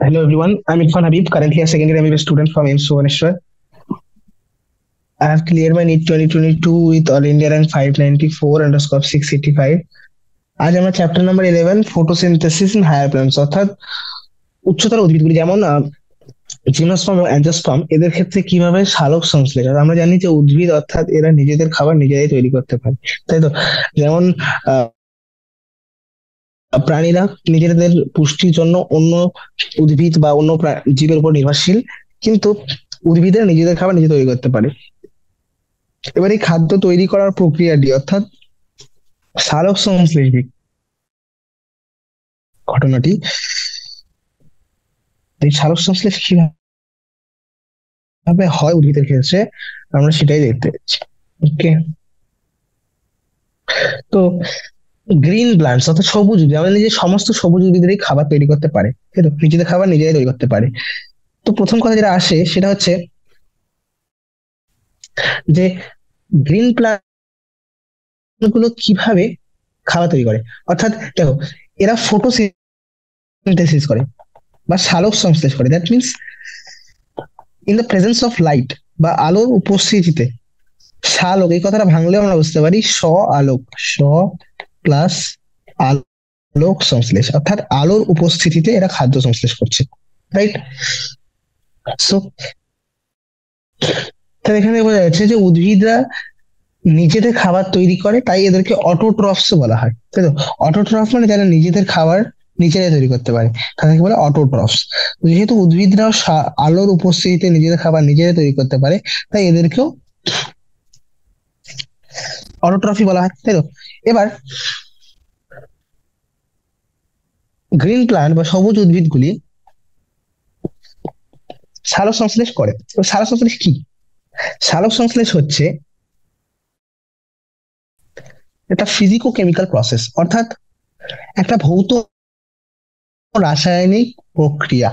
Hello everyone, I'm Irfan Habib, currently a second year MBA student from AIMS Bhubaneswar. I have cleared my NEET 2022 with All India rank 594 underscore 685. আজ আমরা chapter number 11 photosynthesis in higher plants অর্থাৎ উচ্চতর উদ্ভিদগুলি যেমন gymnosperm ও angiosperm এদের ক্ষেত্রে কিভাবে সালোক সংশ্লেষ আর আমরা জানি যে উদ্ভিদ অর্থাৎ এরা নিজেদের খাবার নিজেরাই তৈরি করতে পারে, তাই তো? যেমন আহ, প্রাণীরা নিজেদের পুষ্টির জন্য অন্য উদ্ভিদ বা অন্য জীবের উপর নির্ভরশীল, কিন্তু উদ্ভিদের নিজেদের খাবার নিজে তৈরি করতে পারে। এবার এই খাদ্য তৈরি করার প্রক্রিয়াটি অর্থাৎ সালোক সংশ্লেষ ঘটনাটি, এই সালোক সংশ্লেষ কিভাবে হয় উদ্ভিদের ক্ষেত্রে আমরা সেটাই দেখতে পাচ্ছি। ওকে, তো গ্রিন প্লান্টস অর্থাৎ সবুজ উদ্ভিদ আমাদের যে সমস্ত সবুজ উদ্ভিদেরই খাবার তৈরি করতে পারে, তাই তো? নিজেদের খাবার নিজেরাই তৈরি করতে পারে। তো প্রথম কথা যেটা আসে সেটা হচ্ছে যে গ্রিন প্লান্ট গুলো কিভাবে খাবার তৈরি করে। অর্থাৎ দেখো, এরা ফটোসিনথেসিস করে বা সালোক সংশ্লেষ করে। That means in the presence of light বা আলোর উপস্থিতিতে সালোক, এই কথাটা ভাঙলেও আমরা বুঝতে পারি আলোক, স প্লাস আলোক সংশ্লেষ, অর্থাৎ আলোর উপস্থিতিতে এরা খাদ্য সংশ্লেষ করছে, রাইট? সো তাহলে এখানে বোঝা যাচ্ছে যে উদ্ভিদরা নিজেদের খাবার তৈরি করে, তাই এদেরকে অটোট্রফস বলা হয়, তাই তো? অটোট্রফ মানে যারা নিজেদের খাবার নিজেরাই তৈরি করতে পারে, তাদেরকে বলে অটোট্রফস। যেহেতু উদ্ভিদরাও আলোর উপস্থিতিতে নিজেদের খাবার নিজেরাই তৈরি করতে পারে, তাই এদেরকেও অটোট্রফি বলা হয়, তাই তো? এবার গ্রিন প্লান্ট বা সবুজ উদ্ভিদগুলি সালোক সংশ্লেষ করে। তো সালোক সংশ্লেষ কি? সালোক সংশ্লেষ হচ্ছে একটা ফিজিকো কেমিক্যাল প্রসেস, অর্থাৎ একটা ভৌত রাসায়নিক প্রক্রিয়া।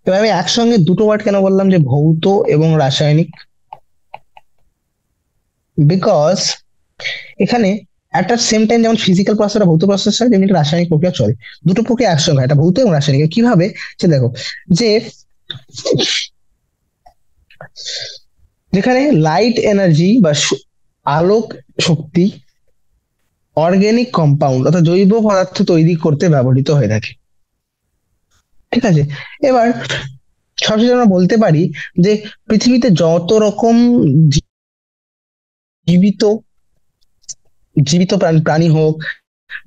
এবার আমি একসঙ্গে দুটো ওয়ার্ড কেন বললাম যে ভৌত এবং রাসায়নিক? বিকজ এখানে একটা সেম টাইম যেমন ফিজিক্যাল প্রসেস ভৌত প্রসেস হয়, তেমনি একটা রাসায়নিক প্রক্রিয়া চলে। দুটো প্রক্রিয়া একসঙ্গে হয়, একটা ভৌত এবং রাসায়নিক। কিভাবে? সে দেখো, যে যেখানে লাইট এনার্জি বা আলোক শক্তি অর্গানিক কম্পাউন্ড অর্থাৎ জৈব পদার্থ তৈরি করতে ব্যবহৃত হয়ে থাকে, ঠিক আছে? এবার সবশেষে আমরা বলতে পারি যে পৃথিবীতে যত রকম জীবিত জীবিত প্রাণী হোক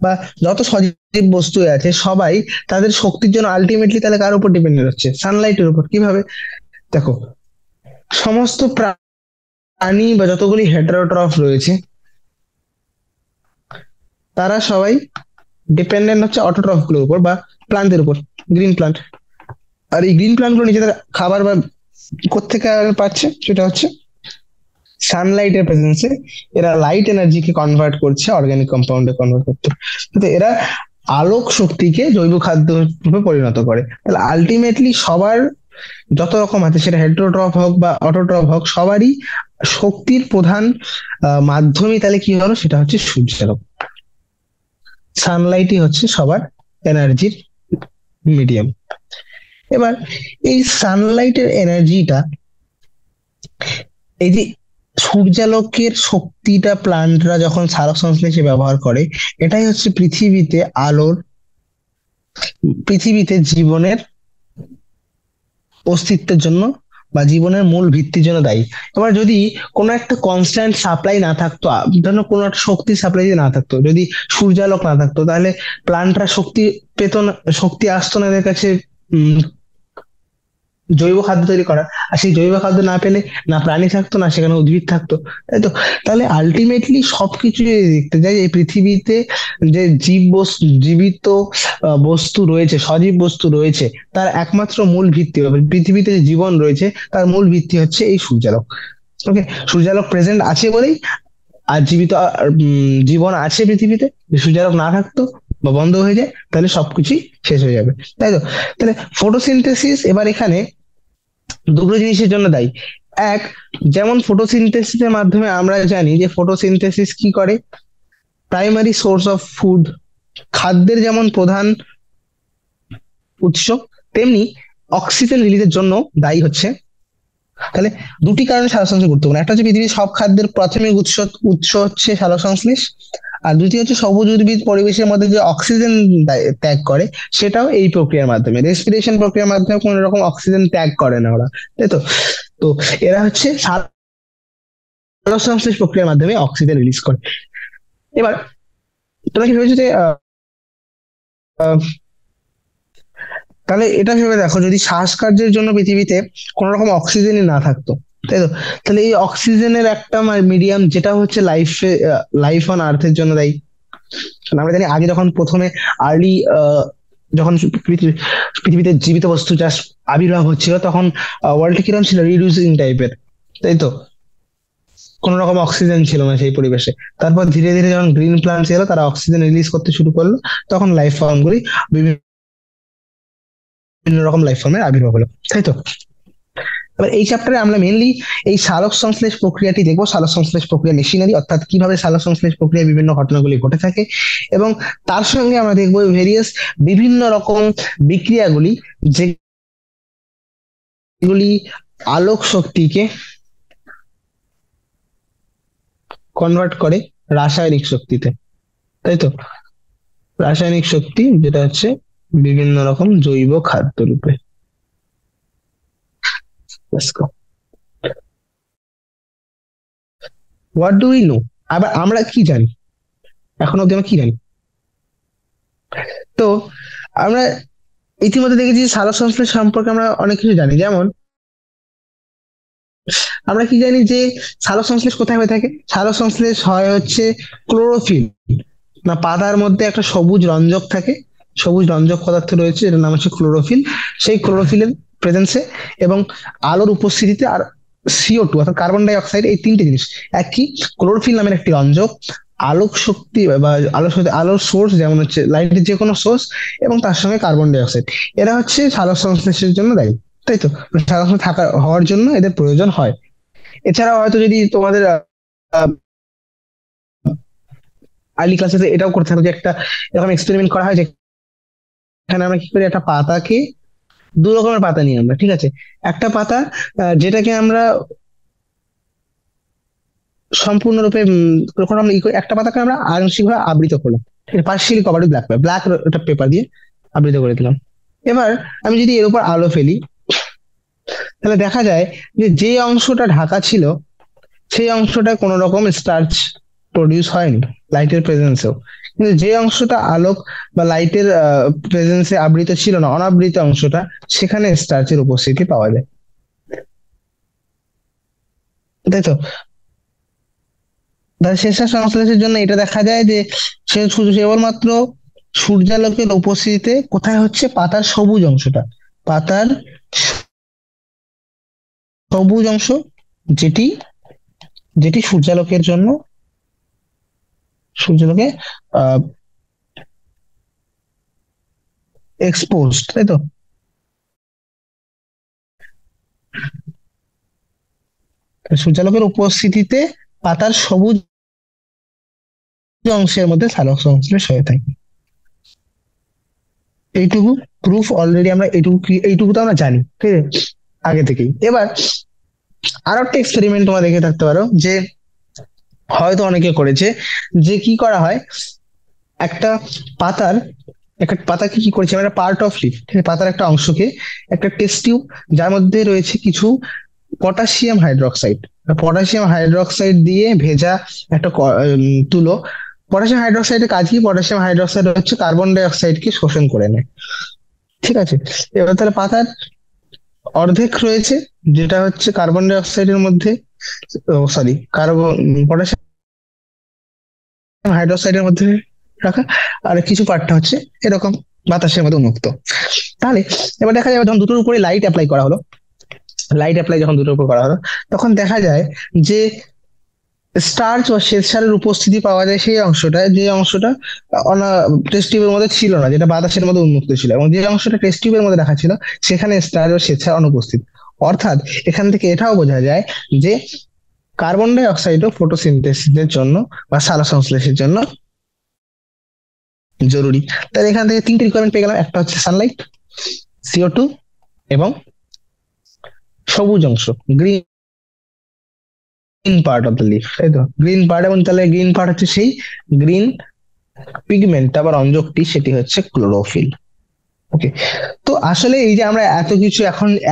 বা যত সজীব বস্তু আছে, সবাই তাদের শক্তির জন্য আলটিমেটলি তাহলে কার উপর ডিপেন্ডেন্ট হচ্ছে? সানলাইটের উপর। কিভাবে? দেখো, সমস্ত প্রাণী বা যতগুলি হেটারোট্রফ রয়েছে তারা সবাই ডিপেন্ডেন্ট হচ্ছে অটোট্রফ গুলোর উপর বা প্লান্টের উপর, গ্রিন প্লান্ট। আর এই গ্রিন প্লান্ট গুলো নিজেদের খাবার বা কোত্থেকে পাচ্ছে? সেটা হচ্ছে সানলাইটের প্রেজেন্সে এরা লাইট এনার্জিকে কনভার্ট করছে অর্গানিক কম্পাউন্ডে কনভার্ট করতে। তো এরা আলোক শক্তিকে জৈব খাদ্য রূপে পরিণত করে। তাহলে আলটিমেটলি সবার যত রকম আছে, সেটা হেটারোট্রফ হোক বা অটোট্রফ হোক, সবারই শক্তির প্রধান মাধ্যমই তাহলে কি হলো? সেটা হচ্ছে সূর্যালোক। সানলাইটই হচ্ছে সবার এনার্জির মিডিয়াম। এবার এই সানলাইটের এনার্জিটা, এই যে সূর্যালোকের শক্তিটা প্লান্টরা যখন সালোক সংশ্লেষে ব্যবহার করে, এটাই হচ্ছে পৃথিবীতে জীবনের অস্তিত্বের জন্য বা জীবনের মূল ভিত্তির জন্য দায়ী। এবার যদি কোনো একটা কনস্ট্যান্ট সাপ্লাই না থাকতো, ধরো কোনো একটা শক্তি সাপ্লাই যদি না থাকতো, যদি সূর্যালোক না থাকতো, তাহলে প্লান্টরা শক্তি পেত না, শক্তি আসতো না এদের কাছে জৈব খাদ্য তৈরি করা। আর সেই জৈব খাদ্য না পেলে না প্রাণী থাকতো, না সেখানে উদ্ভিদ থাকতো, তাই তো? তাহলে আলটিমেটলি সবকিছু যদি দেখতে যাই, এই পৃথিবীতে যে জীবিত বস্তু রয়েছে, সজীব বস্তু রয়েছে, তার একমাত্র মূল ভিত্তি, পৃথিবীতে যে জীবন রয়েছে তার মূল ভিত্তি হচ্ছে এই সূর্যালোক। ওকে, সূর্যালোক প্রেজেন্ট আছে বলেই আর জীবন আছে পৃথিবীতে। যদি সূর্যালোক না থাকতো বা বন্ধ হয়ে যায়, তাহলে সবকিছুই শেষ হয়ে যাবে, তাই তো? তাহলে ফটোসিনথেসিস এবার এখানে দুটো জিনিসের জন্য দায়ী। এক, যেমন ফটোসিনথেসিসের মাধ্যমে আমরা জানি যে ফটোসিনথেসিস কি করে, প্রাইমারি সোর্স অফ ফুড, খাদ্যের যেমন প্রধান উৎস, তেমনি অক্সিজেন রিলিজের জন্য দায়ী হচ্ছে। তাহলে দুটি কারণে সালোকসংশ্লেষ গুরুত্বপূর্ণ, একটা হচ্ছে পৃথিবীর সব খাদ্যের প্রাথমিক উৎস উৎস হচ্ছে সালোকসংশ্লেষ, আর দ্বিতীয় হচ্ছে সবুজ উদ্ভিদ পরিবেশের মধ্যে যে অক্সিজেন ত্যাগ করে সেটাও এই প্রক্রিয়ার মাধ্যমে, রেসপিরেশন প্রক্রিয়ার মাধ্যমে কোন রকম অক্সিজেন ত্যাগ করে না ওরা, তাই তো। তো এরা হচ্ছে সালোকসংশ্লেষ প্রক্রিয়ার মাধ্যমে অক্সিজেন রিলিজ করে। এবার তোমরা কি ভেবেছো যে আহ, তাহলে এটা ভেবে দেখো, যদি শ্বাসকার্যের জন্য পৃথিবীতে কোন রকম অক্সিজেনই না থাকতো, তাই তো, তাহলে এই অক্সিজেনের একটা মিডিয়াম যেটা হচ্ছে লাইফ অন আর্থের জন্য দায়ী। কারণ আমরা জানি আগে যখন প্রথমে আর্লি যখন পৃথিবীতে জীবিত বস্তু চাষ আবির্ভাব হচ্ছিল, তখন ওয়ার্ল্ডটা কিরকম ছিল, রিডিউসিং টাইপের, তাই তো, কোন রকম অক্সিজেন ছিল না সেই পরিবেশে। তারপর ধীরে ধীরে যখন গ্রিন প্ল্যান্টস এলো, তারা অক্সিজেন রিলিজ করতে শুরু করলো, তখন লাইফ ফর্ম গুলি বিভিন্ন রকম লাইফ ফর্মের আবির্ভাব হলো, তাই তো। এবার এই চ্যাপ্টারে আমরা মেনলি এই সালোক সংশ্লেষ প্রক্রিয়াটি দেখবো, সালোক সংশ্লেষ প্রক্রিয়া মেশিনারি, অর্থাৎ কিভাবে সালোক সংশ্লেষ প্রক্রিয়া বিভিন্ন ঘটনাগুলি ঘটে থাকে, এবং তার সঙ্গে আমরা দেখবো ভেরিয়াস বিভিন্ন রকম বিক্রিয়াগুলি যেগুলি আলোক শক্তিকে কনভার্ট করে রাসায়নিক শক্তিতে, তাই তো, রাসায়নিক শক্তি যেটা হচ্ছে বিভিন্ন রকম জৈব খাদ্য রূপে। Let's go. What do we know, আবার আমরা কি জানি, এখন অব্দি আমরা কি জানি। তো আমরা ইতিমধ্যে দেখেছি সালোক সংশ্লেষ সম্পর্কে আমরা অনেক কিছু জানি, যেমন আমরা কি জানি যে সালোক সংশ্লেষ কোথায় হয়ে থাকে, সালোক সংশ্লেষ হয় হচ্ছে ক্লোরোফিল না পাতার মধ্যে একটা সবুজ রঞ্জক থাকে, সবুজ রঞ্জক পদার্থ রয়েছে, এটার নাম হচ্ছে ক্লোরোফিল। সেই ক্লোরোফিলের প্রেজেন্সে এবং আলোর উপস্থিতিতে, আর CO2 অর্থাৎ কার্বন ডাই অক্সাইড, এই তিনটে জিনিস একই, ক্লোরোফিল নামের একটি রঞ্জক, আলোক শক্তি বা আলোর সাথে আলোর সোর্স যেমন হচ্ছে লাইটের যে কোনো সোর্স, এবং তার সঙ্গে কার্বন ডাই অক্সাইড, এরা হচ্ছে সালোক সংশ্লেষের জন্য দায়ী, তাই তো। সালোক সংশ্লেষ থাকা হওয়ার জন্য এদের প্রয়োজন হয়। এছাড়াও হয়তো যদি তোমাদের আর্লি ক্লাসে এটাও করতে হবে যে একটা এরকম এক্সপেরিমেন্ট করা হয়, যেখানে আমরা কি করি, একটা পাতাকে, দু রকমের পাতা নিই আমরা, ঠিক আছে, একটা পাতা যেটাকে আমরা সম্পূর্ণরূপে যখন আমরা একটা পাতাকে আমরা আংশিকভাবে আবৃত করলাম, ঠিক আছে, partially covered black pepper, black একটা পেপার দিয়ে আবৃত করে দিলাম। এবার আমি যদি এর উপর আলো ফেলি, তাহলে দেখা যায় যে যে অংশটা ঢাকা ছিল সেই অংশটা কোনো রকম স্টার্চ প্রডিউস হয়নি লাইটের প্রেজেন্সেও, কিন্তু যে অংশটা আলোক বা লাইটের প্রেজেন্সে আবৃত ছিল না, অনাবৃত অংশটা, সেখানে স্টার্চের উপস্থিতি পাওয়া যায়, তাই তো। তাহলে শেষার সংশ্লেষের জন্য এটা দেখা যায় যে সে শুধু কেবলমাত্র সূর্যালোকের উপস্থিতিতে কোথায় হচ্ছে, পাতার সবুজ অংশটা, পাতার সবুজ অংশ, যেটি যেটি সূর্যালোকের জন্য, সূর্যালোকে আহ এক্সপোজড, তাই তো। সূর্যালোকের উপস্থিতিতে পাতার সবুজ অংশের মধ্যে সালোক সংশ্লেষ হয়ে থাকে। এইটুকু প্রুফ অলরেডি আমরা এইটুকু তো আমরা জানি, ঠিক আছে, আগে থেকেই। এবার আরো একটা এক্সপেরিমেন্ট তোমরা দেখে থাকতে পারো, যে হয়তো অনেকে করেছে, যে কি করা হয়, একটা পাতার একটা পাতাকে কি করেছে, আমরা পার্ট অফ লিফ, ঠিক আছে, পাতার একটা অংশকে একটা টেস্ট টিউব, যার মধ্যে রয়েছে কিছু পটাশিয়াম হাইড্রোক্সাইড, পটাশিয়াম হাইড্রোক্সাইড দিয়ে ভেজা একটা তুলো। পটাশিয়াম হাইড্রোক্সাইডের কাজ কি, পটাশিয়াম হাইড্রোক্সাইড হচ্ছে কার্বন ডাই অক্সাইডকে শোষণ করে নেয়, ঠিক আছে। এবার তাহলে পাতার অর্ধেক রয়েছে যেটা হচ্ছে কার্বন ডাই অক্সাইডের মধ্যে, সরি, কার্বন পটাশিয়াম হাইড্রোক্সাইডের মধ্যে রাখা, আর কিছু পার্টটা হচ্ছে এরকম বাতাসের মধ্যে উন্মুক্ত। তাহলে এবার দেখা যাবে যখন দুটোর উপরে লাইট অ্যাপ্লাই করা হলো, লাইট অ্যাপ্লাই যখন দুটোর উপর করা হলো, তখন দেখা যায় যে স্টার্চ বা শ্বেতসারের উপস্থিতি পাওয়া যায় সেই অংশটা, যে অংশটা টেস্ট টিউবের মধ্যে ছিল না, যেটা বাতাসের মধ্যে উন্মুক্ত ছিল, এবং যে অংশটা টেস্ট টিউবের মধ্যে রাখা ছিল সেখানে স্টার্চ বা শ্বেতসার অনুপস্থিত। অর্থাৎ এখান থেকে এটাও বোঝা যায় যে কার্বন ডাই অক্সাইডও ফটোসিনথেসিসের জন্য বা সালোকসংশ্লেষের জন্য জরুরি। তাহলে এখান থেকে তিনটে রিকোয়ারমেন্ট পেয়ে গেলাম, একটা হচ্ছে সানলাইট, CO2 এবং সবুজ অংশ, green part of the leaf, তাই তো? গ্রিন পার্ট, এবং তাহলে গ্রিন পার্ট হচ্ছে সেই গ্রিন পিগমেন্ট, আবার অঞ্জকটি সেটি হচ্ছে ক্লোরোফিল। ওকে। তো আসলে এই যে আমরা এত কিছু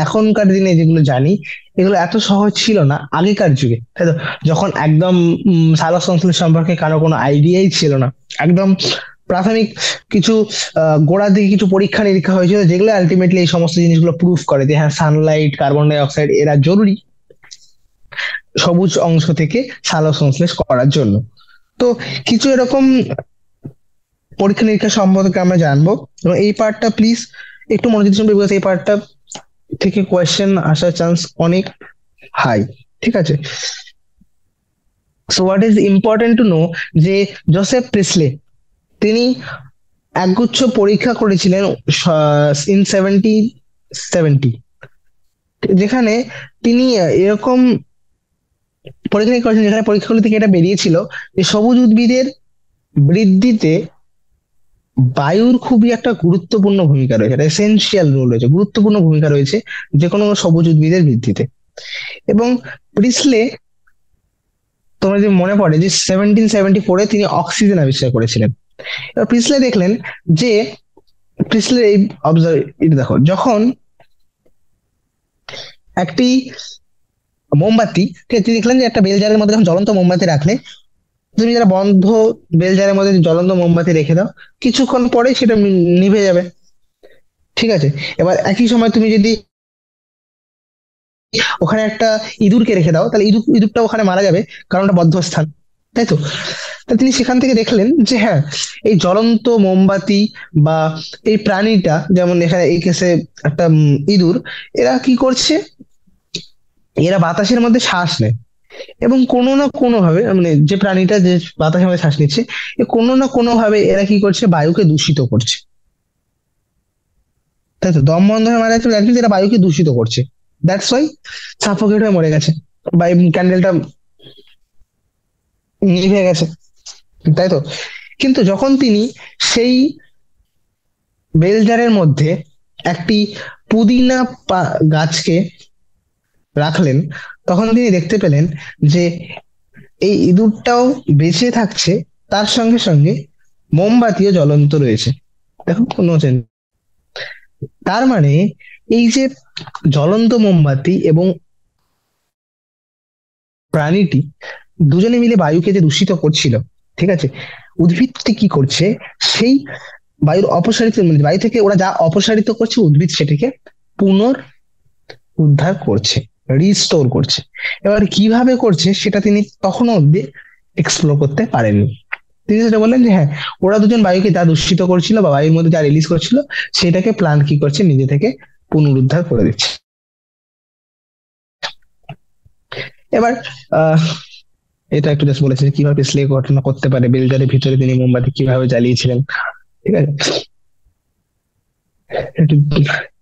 এখনকার দিনে যেগুলো জানি, এগুলো এত সহজ ছিল না আগেকার যুগে, তাই তো? যখন একদম সালোক সংশ্লেষ সম্পর্কে কারো কোনো আইডিয়াই ছিল না, একদম প্রাথমিক কিছু গোড়ার দিকে কিছু পরীক্ষা নিরীক্ষা হয়েছিল, যেগুলো আলটিমেটলি এই সমস্ত জিনিসগুলো প্রুফ করে যে হ্যাঁ, সানলাইট, কার্বন ডাই অক্সাইড এরা জরুরি সবুজ অংশ থেকে সালোক সংশ্লেষ করার জন্য। তো কিছু এরকম পরীক্ষা নিরীক্ষা সম্পর্কে আমরা জানবো, এবং এই পার্টটা প্লিজ একটু মনোযোগ দিয়ে শুনবে, বিকজ এই পার্টটা থেকে কোয়েশ্চেন আসার চান্স অনেক হাই। ঠিক আছে? So what is important to know, যে জোসেফ প্রিসলে তিনি একগুচ্ছ পরীক্ষা করেছিলেন ইন 1770, যেখানে তিনি এরকম পরীক্ষা নিরীক্ষা করেছেন, যেখানে পরীক্ষাগুলো থেকে এটা বেরিয়েছিল যে সবুজ উদ্ভিদের বৃদ্ধিতে বায়ুর খুবই একটা গুরুত্বপূর্ণ ভূমিকা রয়েছে, একটা এসেনশিয়াল রোল রয়েছে, গুরুত্বপূর্ণ ভূমিকা রয়েছে যে কোনো সবুজ উদ্ভিদের বৃদ্ধিতে। এবং প্রিসলে, তোমার যদি মনে পড়ে যে 1774-এ তিনি অক্সিজেন আবিষ্কার করেছিলেন। এবার প্রিসলে দেখলেন যে, প্রিসলে এই অবজার্ভ, এটা দেখো, যখন একটি মোমবাতি, ঠিক আছে, তিনি দেখলেন যে একটা বেলজারের মধ্যে যখন জ্বলন্ত মোমবাতি রাখলে, তুমি যারা বন্ধ বেলজারের মধ্যে জ্বলন্ত মোমবাতি রেখে দাও, কিছুক্ষণ পরে সেটা নিভে যাবে। ঠিক আছে? এবার একই সময় তুমি যদি ওখানে একটা ইঁদুরকে রেখে দাও, তাহলে ইঁদুরটা ওখানে মারা যাবে, কারণ ওটা বদ্ধ স্থান, তাই তো? তা তিনি সেখান থেকে দেখলেন যে হ্যাঁ, এই জ্বলন্ত মোমবাতি বা এই প্রাণীটা, যেমন এখানে এই কেসে একটা ইঁদুর, এরা কি করছে, এরা বাতাসের মধ্যে শ্বাস নেয়, এবং কোনো না কোনো ভাবে, মানে যে প্রাণীটা যে বাতাসের মধ্যে শ্বাস নিচ্ছে, এ কোনো না কোনো ভাবে এরা কি করছে, বায়ুকে দূষিত করছে, তাই তো? দম বন্ধ হয়ে মারা যাচ্ছে, দ্যাট মিনস এরা বায়ুকে দূষিত করছে, দ্যাটস ওয়াই সাফোকেট হয়ে মরে গেছে, বা ক্যান্ডেলটা নিভে গেছে, তাই তো? কিন্তু যখন তিনি সেই বেলজারের মধ্যে একটি পুদিনা গাছকে রাখলেন, তখন তিনি দেখতে পেলেন যে এই ইঁদুরটাও বেঁচে থাকছে, তার সঙ্গে সঙ্গে মোমবাতিও জ্বলন্ত রয়েছে। দেখো, কোনো চেঞ্জ। তার মানে এই যে জ্বলন্ত মোমবাতি এবং প্রাণীটি দুজনে মিলে বায়ুকে যে দূষিত করছিল, ঠিক আছে, উদ্ভিদটি কি করছে, সেই বায়ুর অপসারিত, মানে বায়ু থেকে ওরা যা অপসারিত করছে, উদ্ভিদ সেটাকে পুনর উদ্ধার করছে, রিস্টোর করছে। এবার কিভাবে করছে সেটা তিনি তখনও অব্দি এক্সপ্লোর করতে পারেননি। তিনি যেটা বললেন যে হ্যাঁ, ওরা দুজন বায়ুকে যা দূষিত করছিল বা বায়ুর মধ্যে যা রিলিজ করছিল, সেটাকে প্লান্ট কি করছে, নিজে থেকে পুনরুদ্ধার করে দিচ্ছে। এবার আহ এটা একটু জাস্ট বলেছে কিভাবে স্লে ঘটনা করতে পারে, বেলজারের ভিতরে তিনি মোমবাতি কিভাবে জ্বালিয়েছিলেন। ঠিক আছে?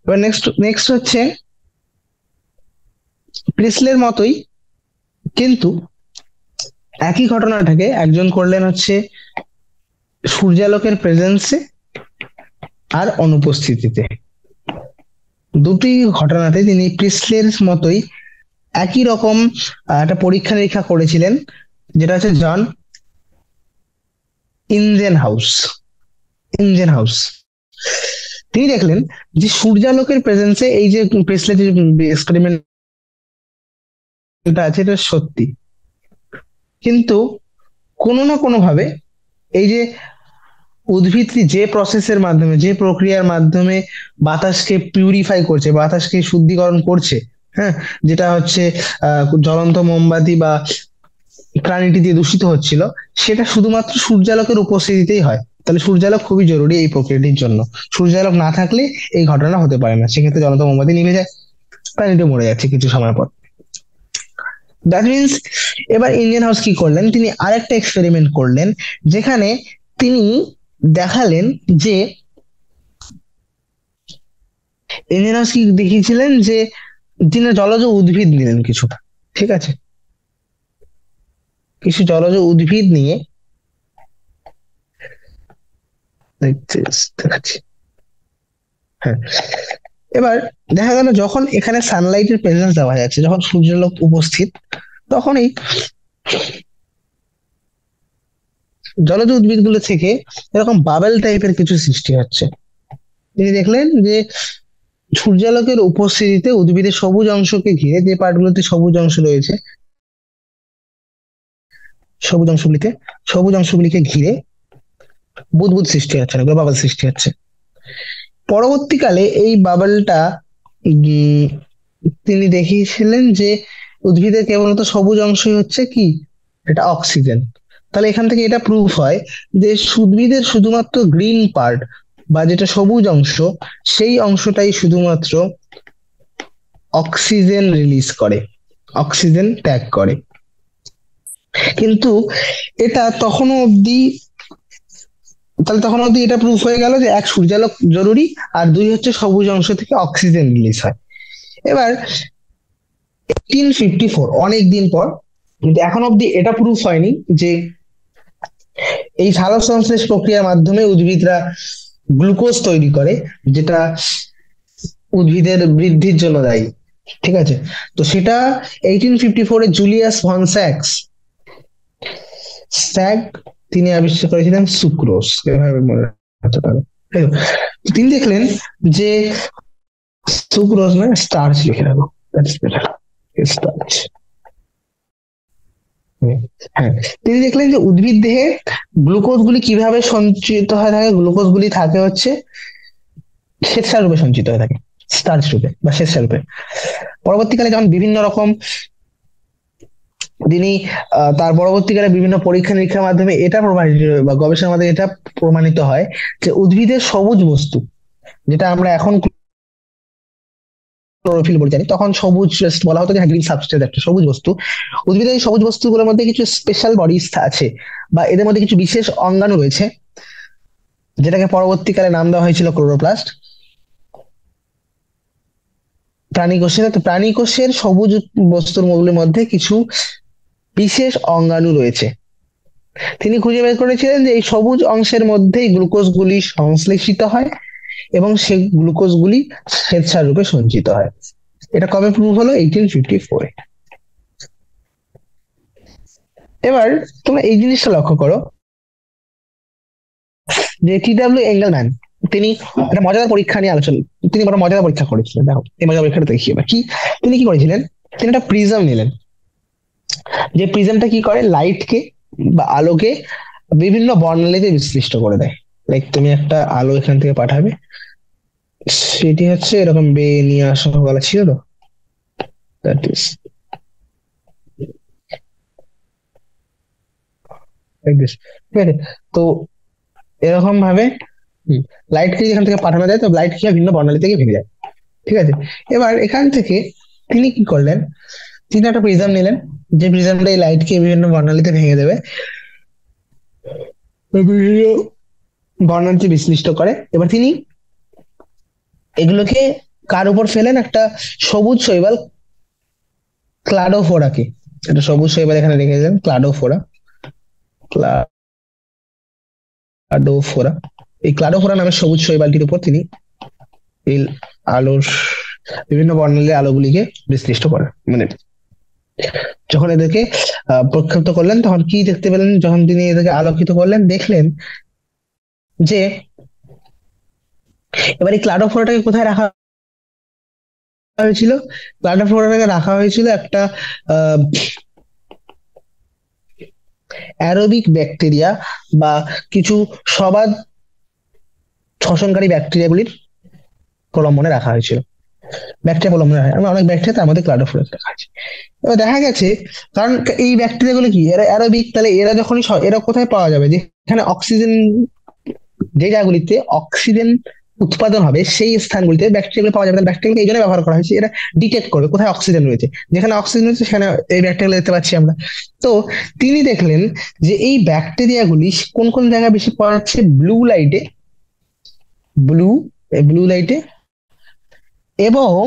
এবার নেক্সট নেক্সট হচ্ছে প্রিসলের মতোই, কিন্তু একই ঘটনাটাকে একজন করলেন হচ্ছে সূর্যালোকের প্রেজেন্সে আর অনুপস্থিতিতে। দুটি ঘটনাতে তিনি প্রিসলের মতোই একই রকম একটা পরীক্ষা নিরীক্ষা করেছিলেন, যেটা হচ্ছে জন ইনজেন হাউস। ইনজেন হাউস তিনি দেখলেন যে সূর্যালোকের প্রেজেন্সে এই যে প্রিসলে যে এক্সপেরিমেন্টটা আছে, এটা সত্যি, কিন্তু কোনো না কোনো ভাবে এই যে উদ্ভিদটি যে প্রসেসের মাধ্যমে, যে প্রক্রিয়ার মাধ্যমে বাতাসকে পিউরিফাই করছে, বাতাসকে শুদ্ধিকরণ করছে, হ্যাঁ, যেটা হচ্ছে জ্বলন্ত মোমবাতি বা প্রাণীটি দিয়ে দূষিত হচ্ছিল, সেটা শুধুমাত্র সূর্যালোকের উপস্থিতিতেই হয়। তাহলে সূর্যালোক খুবই জরুরি এই প্রক্রিয়াটির জন্য। সূর্যালোক না থাকলে এই ঘটনা হতে পারে না, সেক্ষেত্রে জ্বলন্ত মোমবাতি নিভে যায়, প্রাণীটা মরে যাচ্ছে কিছু সময় পর। দ্যাট মিনস, এবার ইন্ডিয়ান হাউস কি করলেন, তিনি আরেকটা এক্সপেরিমেন্ট করলেন, যেখানে তিনি দেখালেন যে, ইন্ডিয়ান হাউস কি দেখিয়েছিলেন যে তিনি জলজ উদ্ভিদ নিলেন কিছু, ঠিক আছে, কিছু জলজ উদ্ভিদ নিয়ে, দেখাচ্ছি, হ্যাঁ, এবার দেখা গেল যখন এখানে সানলাইটের প্রেজেন্স দেওয়া যাচ্ছে, যখন সূর্যালোক উপস্থিত, তখন এই জলজ উদ্ভিদগুলো থেকে এরকম বাবেল টাইপের কিছু সৃষ্টি হচ্ছে। তিনি দেখলেন যে সূর্যালোকের উপস্থিতিতে উদ্ভিদের সবুজ অংশকে ঘিরে, যে পার্টগুলোতে সবুজ অংশ রয়েছে, সবুজ অংশগুলিতে সবুজ অংশগুলিকে ঘিরে বুদবুদ সৃষ্টি হচ্ছে, না বাবল সৃষ্টি হচ্ছে। পরবর্তীকালে এই বাবলটা তিনি দেখিয়েছিলেন যে উদ্ভিদের কেবলমাত্র সবুজ অংশই হচ্ছে কি, এটা অক্সিজেন। তাহলে এখান থেকে এটা প্রুফ হয় যে উদ্ভিদের শুধুমাত্র গ্রিন পার্ট বা যেটা সবুজ অংশ, সেই অংশটাই শুধুমাত্র অক্সিজেন রিলিজ করে, অক্সিজেন ত্যাগ করে। কিন্তু এটা তখনও অবধি, তাহলে তখন অবধি এটা প্রুফ হয়ে গেল যে এক, সূর্যালোক জরুরি, আর দুই হচ্ছে সবুজ অংশ থেকে অক্সিজেন রিলিজ হয়। এবার 1854, অনেক দিন পর, কিন্তু এখন অবধি এটা প্রুফ হয়নি যে এই সালোক সংশ্লেষ প্রক্রিয়ার মাধ্যমে উদ্ভিদরা গ্লুকোজ তৈরি করে, যেটা উদ্ভিদের বৃদ্ধির জন্য দায়ী। ঠিক আছে, তো সেটা 1854-এ জুলিয়াস ভন স্যাক্স স্যাগ তিনি আবিষ্কার করেছিলেন সুক্রোজ, এভাবে মনে রাখতে পারো। তাই তো? তিনি দেখলেন যে সুক্রোজ না, স্টার্চ লিখে রাখো, দ্যাটস বেটার, স্টার্চ। হ্যাঁ, তিনি দেখলেন যে উদ্ভিদ দেহে গ্লুকোজ গুলি কিভাবে সঞ্চিত হয়ে থাকে। গ্লুকোজ গুলি থাকে হচ্ছে শ্বেতসার রূপে সঞ্চিত হয়ে থাকে, স্টার্চ রূপে বা শ্বেতসার রূপে। পরবর্তীকালে যখন বিভিন্ন রকম তিনি তার পরবর্তীকালে বিভিন্ন পরীক্ষা নিরীক্ষার মাধ্যমে এটা প্রমাণিত বা গবেষণার মাধ্যমে এটা প্রমাণিত হয় যে উদ্ভিদের সবুজ বস্তু, যেটা আমরা এখন ক্লোরোফিল বলে জানি, তখন সবুজ just বলা হতো যে গ্রিন সাবস্ট্রেট, একটা সবুজ বস্তু। উদ্ভিদের এই সবুজ বস্তুগুলোর মধ্যে কিছু স্পেশাল বডিজ আছে, বা এদের মধ্যে কিছু বিশেষ অঙ্গাণু রয়েছে, যেটাকে পরবর্তীকালে নাম দেওয়া হয়েছিল ক্লোরোপ্লাস্ট। প্রাণী কোষের, তো প্রাণী কোষের সবুজ বস্তুর মধ্যে কিছু বিশেষ অঙ্গাণু রয়েছে। তিনি খুঁজে বের করেছিলেন যে এই সবুজ অংশের মধ্যেই গ্লুকোজ গুলি সংশ্লেষিত হয় এবং সেই গ্লুকোজ গুলি শ্বেতসার রূপে সঞ্চিত হয়। এটা কবে প্রুভ হলো? 1854-এ। এবার তোমরা এই জিনিসটা লক্ষ্য করো যে টি.ডাব্লিউ এঙ্গেলম্যান, তিনি একটা মজাদার পরীক্ষা নিয়ে আলোচনা, তিনি বড় মজাদার পরীক্ষা করেছিলেন। দেখো এই মজার পরীক্ষাটা দেখি এবার কি তিনি কি করেছিলেন। তিনি একটা প্রিজম নিলেন, যে প্রিজমটা কি করে, লাইটকে বা আলোকে বিভিন্ন বর্ণালীতে বিশ্লিষ্ট করে দেয়। লাইক তুমি একটা আলো এখান থেকে পাঠাবে, সেটি হচ্ছে এরকম বে নিয়ে আসা বলা ছিল তো, দ্যাট ইজ লাইক দিস। ঠিক আছে, তো এরকম ভাবে লাইটকে এখান থেকে পাঠানো যায়, তো লাইট কি হয়, ভিন্ন বর্ণালী থেকে ভেঙে যায়। ঠিক আছে, এবার এখান থেকে তিনি কি করলেন, তিনি একটা প্রিজম নিলেন, যে প্রিজমটা এই লাইটকে বিভিন্ন বর্ণালীতে ভেঙে দেবে, বিভিন্ন বর্ণালীতে বিশ্লিষ্ট করে। এবার তিনি এগুলোকে কার উপর ফেলেন, একটা সবুজ শৈবাল ক্লাডোফোরাকে, একটা সবুজ শৈবাল এখানে রেখেছেন, ক্লাডোফোরা, ক্লাডোফোরা। এই ক্লাডোফোরা নামের সবুজ শৈবালটির উপর তিনি এই আলোর বিভিন্ন বর্ণালীর আলোগুলিকে বিশ্লিষ্ট করেন। মানে যখন এদেরকে প্রক্ষিপ্ত করলেন, তখন কি দেখতে পেলেন, যখন তিনি এদেরকে আলোকিত করলেন, দেখলেন যে এবার এই ক্লাডোফোরাটাকে কোথায় রাখা হয়েছিল। ক্লাডোফোরাটাকে রাখা হয়েছিল একটা অ্যারোবিক ব্যাকটেরিয়া বা কিছু সবাদ শ্বসনকারী ব্যাকটেরিয়াগুলির প্রলম্বনে রাখা হয়েছিল। ব্যাকটেরিয়া প্রলম্বনে রাখা হয়, আমরা অনেক ব্যাকটেরিয়া, তার মধ্যে ক্লাডোফোরা রাখা আছে। এবার দেখা গেছে, কারণ এই ব্যাকটেরিয়া গুলো কি, এরা অ্যারোবিক, তাহলে এরা যখনই এরা কোথায় পাওয়া যাবে, যেখানে অক্সিজেন, যে জায়গাগুলিতে অক্সিজেন উৎপাদন হবে সেই স্থানগুলিতে ব্যাকটেরিয়া পাওয়া যাবে। ব্যাকটেরিয়া এই জন্য ব্যবহার করা হয়েছে, এরা ডিটেক্ট করবে কোথায় অক্সিজেন রয়েছে, যেখানে অক্সিজেন রয়েছে সেখানে এই ব্যাকটেরিয়া দেখতে পাচ্ছি আমরা। তো তিনি দেখলেন যে এই ব্যাকটেরিয়াগুলি কোন কোন জায়গায় বেশি পাওয়া যাচ্ছে, ব্লু লাইটে, ব্লু ব্লু লাইটে এবং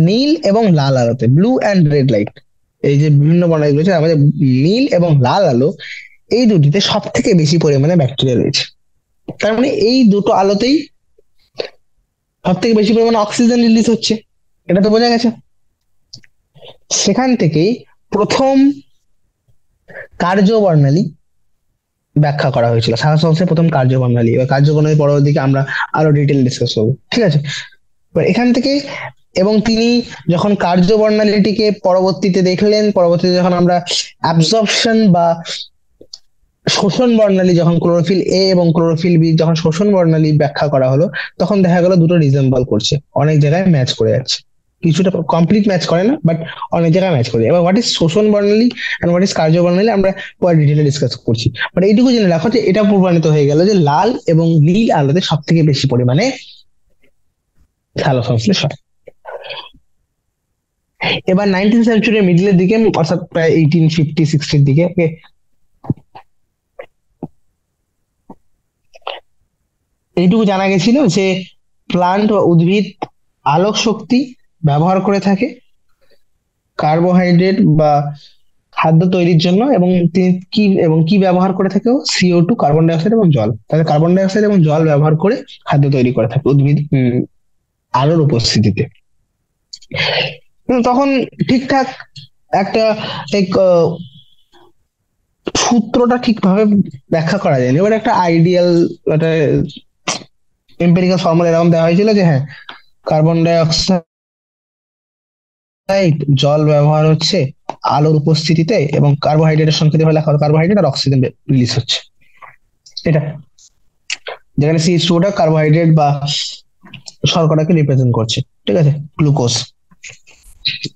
নীল এবং লাল আলোতে, ব্লু অ্যান্ড রেড লাইট, এই যে বিভিন্ন বর্ণালী রয়েছে আমাদের, নীল এবং লাল আলো, এই দুটিতে সব থেকে বেশি পরিমাণে ব্যাকটেরিয়া রয়েছে। তার মানে এই দুটো আলোতেই সব থেকে বেশি পরিমাণে অক্সিজেন রিলিজ হচ্ছে, এটা তো বোঝা গেছে। সেখান থেকেই প্রথম কার্যবর্ণালী ব্যাখ্যা করা হয়েছিল, সারাংশের প্রথম কার্যবর্ণালী। এবার কার্যবর্ণালী পরবর্তীকে আমরা আরো ডিটেল ডিসকাস করবো, ঠিক আছে। এবার এখান থেকে, এবং তিনি যখন কার্যবর্ণালীটিকে পরবর্তীতে দেখলেন, পরবর্তীতে যখন আমরা অ্যাবজর্পশন বা শোষণ বর্ণালী, যখন ক্লোরোফিল এ এবং ক্লোরোফিল বি যখন শোষণ বর্ণালী ব্যাখ্যা করা হলো, তখন দেখা গেল দুটো রিজেম্বল করছে, অনেক জায়গায় ম্যাচ করে যাচ্ছে। কিছুটা কমপ্লিট ম্যাচ করে না, বাট অনেক জায়গায় ম্যাচ করে। এবার হোয়াট ইজ শোষণ বর্ণালী এন্ড হোয়াট ইজ কার্য বর্ণালী আমরা পরে ডিটেলে ডিসকাস করছি। বাট এইটুকু জেনে রাখো যে এটা প্রমাণিত হয়ে গেল যে লাল এবং নীল আলোতে সব থেকে বেশি পরিমাণে সালোকসংশ্লেষ হয়। এবার 19th সেঞ্চুরির মিডলের দিকে, অর্থাৎ প্রায় 1850-60 দিকে, এইটুকু জানা গেছিল যে প্লান্ট বা উদ্ভিদ আলোক শক্তি ব্যবহার করে থাকে কার্বোহাইড্রেট বা খাদ্য তৈরির জন্য, এবং তিনি কি ব্যবহার করে থাকে? CO2, কার্বন ডাই অক্সাইড এবং জল। তাহলে কার্বন ডাই অক্সাইড এবং জল ব্যবহার করে খাদ্য তৈরি করে থাকে উদ্ভিদ আলোর উপস্থিতিতে। কিন্তু তখন ঠিকঠাক একটা এক সূত্রটা ঠিকভাবে ব্যাখ্যা করা যায়নি। এবার একটা আইডিয়াল, একটা এম্পিরিক্যাল ফর্মুলা এরকম দেওয়া হয়েছিল যে হ্যাঁ, কার্বন ডাই অক্সাইড, জল ব্যবহার হচ্ছে আলোর উপস্থিতিতে, এবং কার্বোহাইড্রেটের সংকেত হলে লেখা হলো কার্বোহাইড্রেট আর অক্সিজেন রিলিজ হচ্ছে, এটা, যেখানে CH2টা কার্বোহাইড্রেট বা শর্করাকে রিপ্রেজেন্ট করছে, ঠিক আছে, গ্লুকোজ।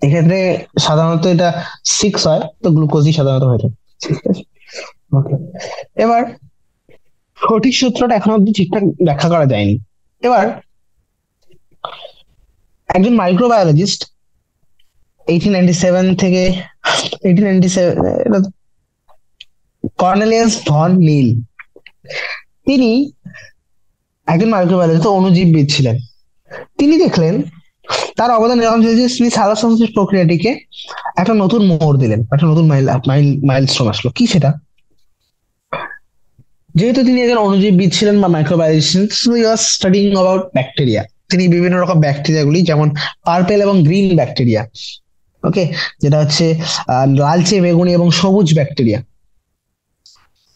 এক্ষেত্রে সাধারণত এটা 6 হয়, তো গ্লুকোজই সাধারণত হয়ে থাকে, ঠিক আছে। ওকে, এবার সঠিক সূত্রটা এখনো অব্দি ঠিকঠাক ব্যাখ্যা করা যায়নি। এবার একজন মাইক্রোবায়োলজিস্ট 1897 থেকে 1897, কর্নেলিয়াস ভন নীল, তিনি একজন মাইক্রোবায়োলজিস্ট, অণুজীববিদ ছিলেন। তিনি দেখলেন, তার অবদান এরকম ছিল যে তিনি সালোকসংশ্লেষ প্রক্রিয়াটিকে একটা নতুন মোড় দিলেন, একটা নতুন মাইলস্টোন আসলো। কি সেটা? যেহেতু তিনি একজন অণুজীববিদ ছিলেন বা মাইক্রোবায়োলজিস্ট, স্টাডিং অ্যাবাউট ব্যাকটেরিয়া, তিনি বিভিন্ন রকম ব্যাকটেরিয়া গুলি, যেমন পার্পেল এবং গ্রিন ব্যাকটেরিয়া, ওকে, যেটা হচ্ছে লালচে, বেগুনি এবং সবুজ ব্যাকটেরিয়া,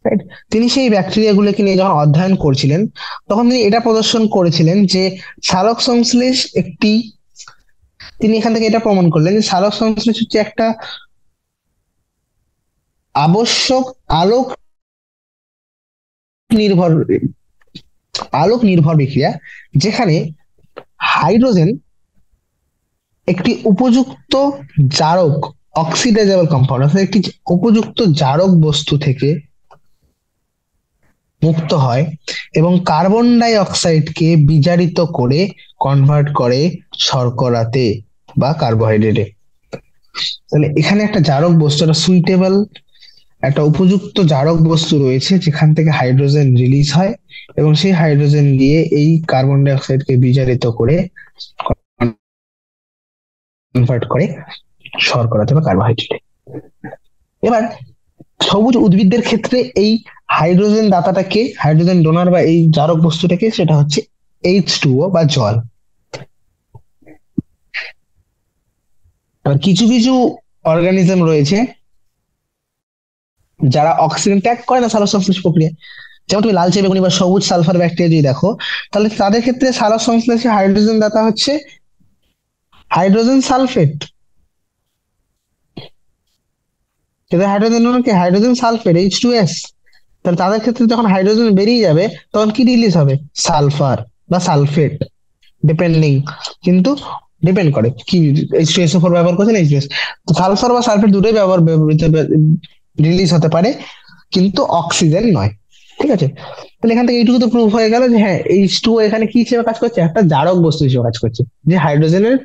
রাইট। তিনি সেই ব্যাকটেরিয়া গুলোকে নিয়ে যখন অধ্যয়ন করছিলেন, তখন তিনি এটা প্রদর্শন করেছিলেন যে সালোক সংশ্লেষ একটি, তিনি এখান থেকে এটা প্রমাণ করলেন যে সালোক সংশ্লেষ হচ্ছে একটা আবশ্যক নির্ভর আলোক নির্ভর বিক্রিয়া, যেখানে হাইড্রোজেন একটি উপযুক্ত জারক, অক্সিডাইজেবল কম্পাউন্ড, অর্থাৎ একটি উপযুক্ত জারক বস্তু থেকে মুক্ত হয় এবং কার্বন ডাই অক্সাইডকে বিজারিত করে কনভার্ট করে শর্করাতে বা কার্বোহাইড্রেটে। তাহলে এখানে একটা জারক বস্তু, একটা সুইটেবল, একটা উপযুক্ত জারক বস্তু রয়েছে, যেখান থেকে হাইড্রোজেন রিলিজ হয়, এবং সেই হাইড্রোজেন দিয়ে এই কার্বন ডাই অক্সাইডকে বিজারিত করে কনভার্ট করে শর্করাতে বা কার্বোহাইড্রেটে। এবার সবুজ উদ্ভিদদের ক্ষেত্রে এই হাইড্রোজেন দাতাটাকে, হাইড্রোজেন ডোনার বা এই জারক বস্তুটাকে, সেটা হচ্ছে H2O বা জল। আর কিছু কিছু অর্গানিজম রয়েছে যারা অক্সিজেন ত্যাগ করে না সালোক সংশ্লেষ প্রক্রিয়া, যেমন তুমি লালচে, বেগুনি বা সবুজ সালফার ব্যাকটেরিয়া যদি দেখো, তাহলে তাদের ক্ষেত্রে সালোক সংশ্লেষে হাইড্রোজেন দাতা হচ্ছে হাইড্রোজেন সালফেট। কিন্তু হাইড্রোজেন কি? Hydrogen sulphate, H2S। তাহলে তাদের ক্ষেত্রে যখন হাইড্রোজেন বেরিয়ে যাবে, তখন কি রিলিজ হবে? সালফার বা সালফেট, ডিপেন্ডিং, কিন্তু ডিপেন্ড করে কি H2SO4 ব্যবহার করছেন, H2S। তো সালফার বা সালফেট দুটোই রিলিজ হতে পারে, কিন্তু অক্সিজেন নয়, ঠিক আছে। তাহলে এখান থেকে এইটুকু তো প্রুফ হয়ে গেল যে হ্যাঁ, H2O এখানে কি হিসেবে কাজ করছে? একটা জারক বস্তু হিসেবে কাজ করছে, যে হাইড্রোজেনের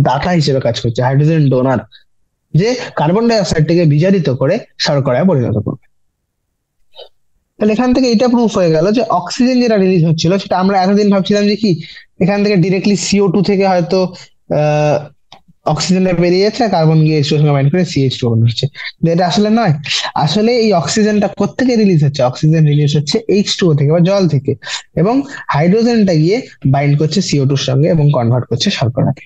দাতা হিসেবে কাজ করছে, হাইড্রোজেন ডোনার, যে কার্বন ডাই অক্সাইডটাকে বিজারিত করে শর্করায় পরিণত করবে। তাহলে এখান থেকে এটা প্রুফ হয়ে গেল যে অক্সিজেন যেটা রিলিজ হচ্ছিল, সেটা আমরা এতদিন ভাবছিলাম যে কি এখান থেকে ডিরেক্টলি CO2 থেকে হয়তো অক্সিজেনটা বেরিয়ে যাচ্ছে আর কার্বন গিয়ে H2 এর সঙ্গে বাইন্ড করে CH2 হচ্ছে। কিন্তু এটা আসলে নয়। আসলে এই অক্সিজেনটা কোত্থেকে রিলিজ হচ্ছে? অক্সিজেন রিলিজ হচ্ছে H2O থেকে বা জল থেকে, এবং হাইড্রোজেনটা গিয়ে বাইন্ড করছে CO2 এর সঙ্গে এবং কনভার্ট করছে শর্করাকে।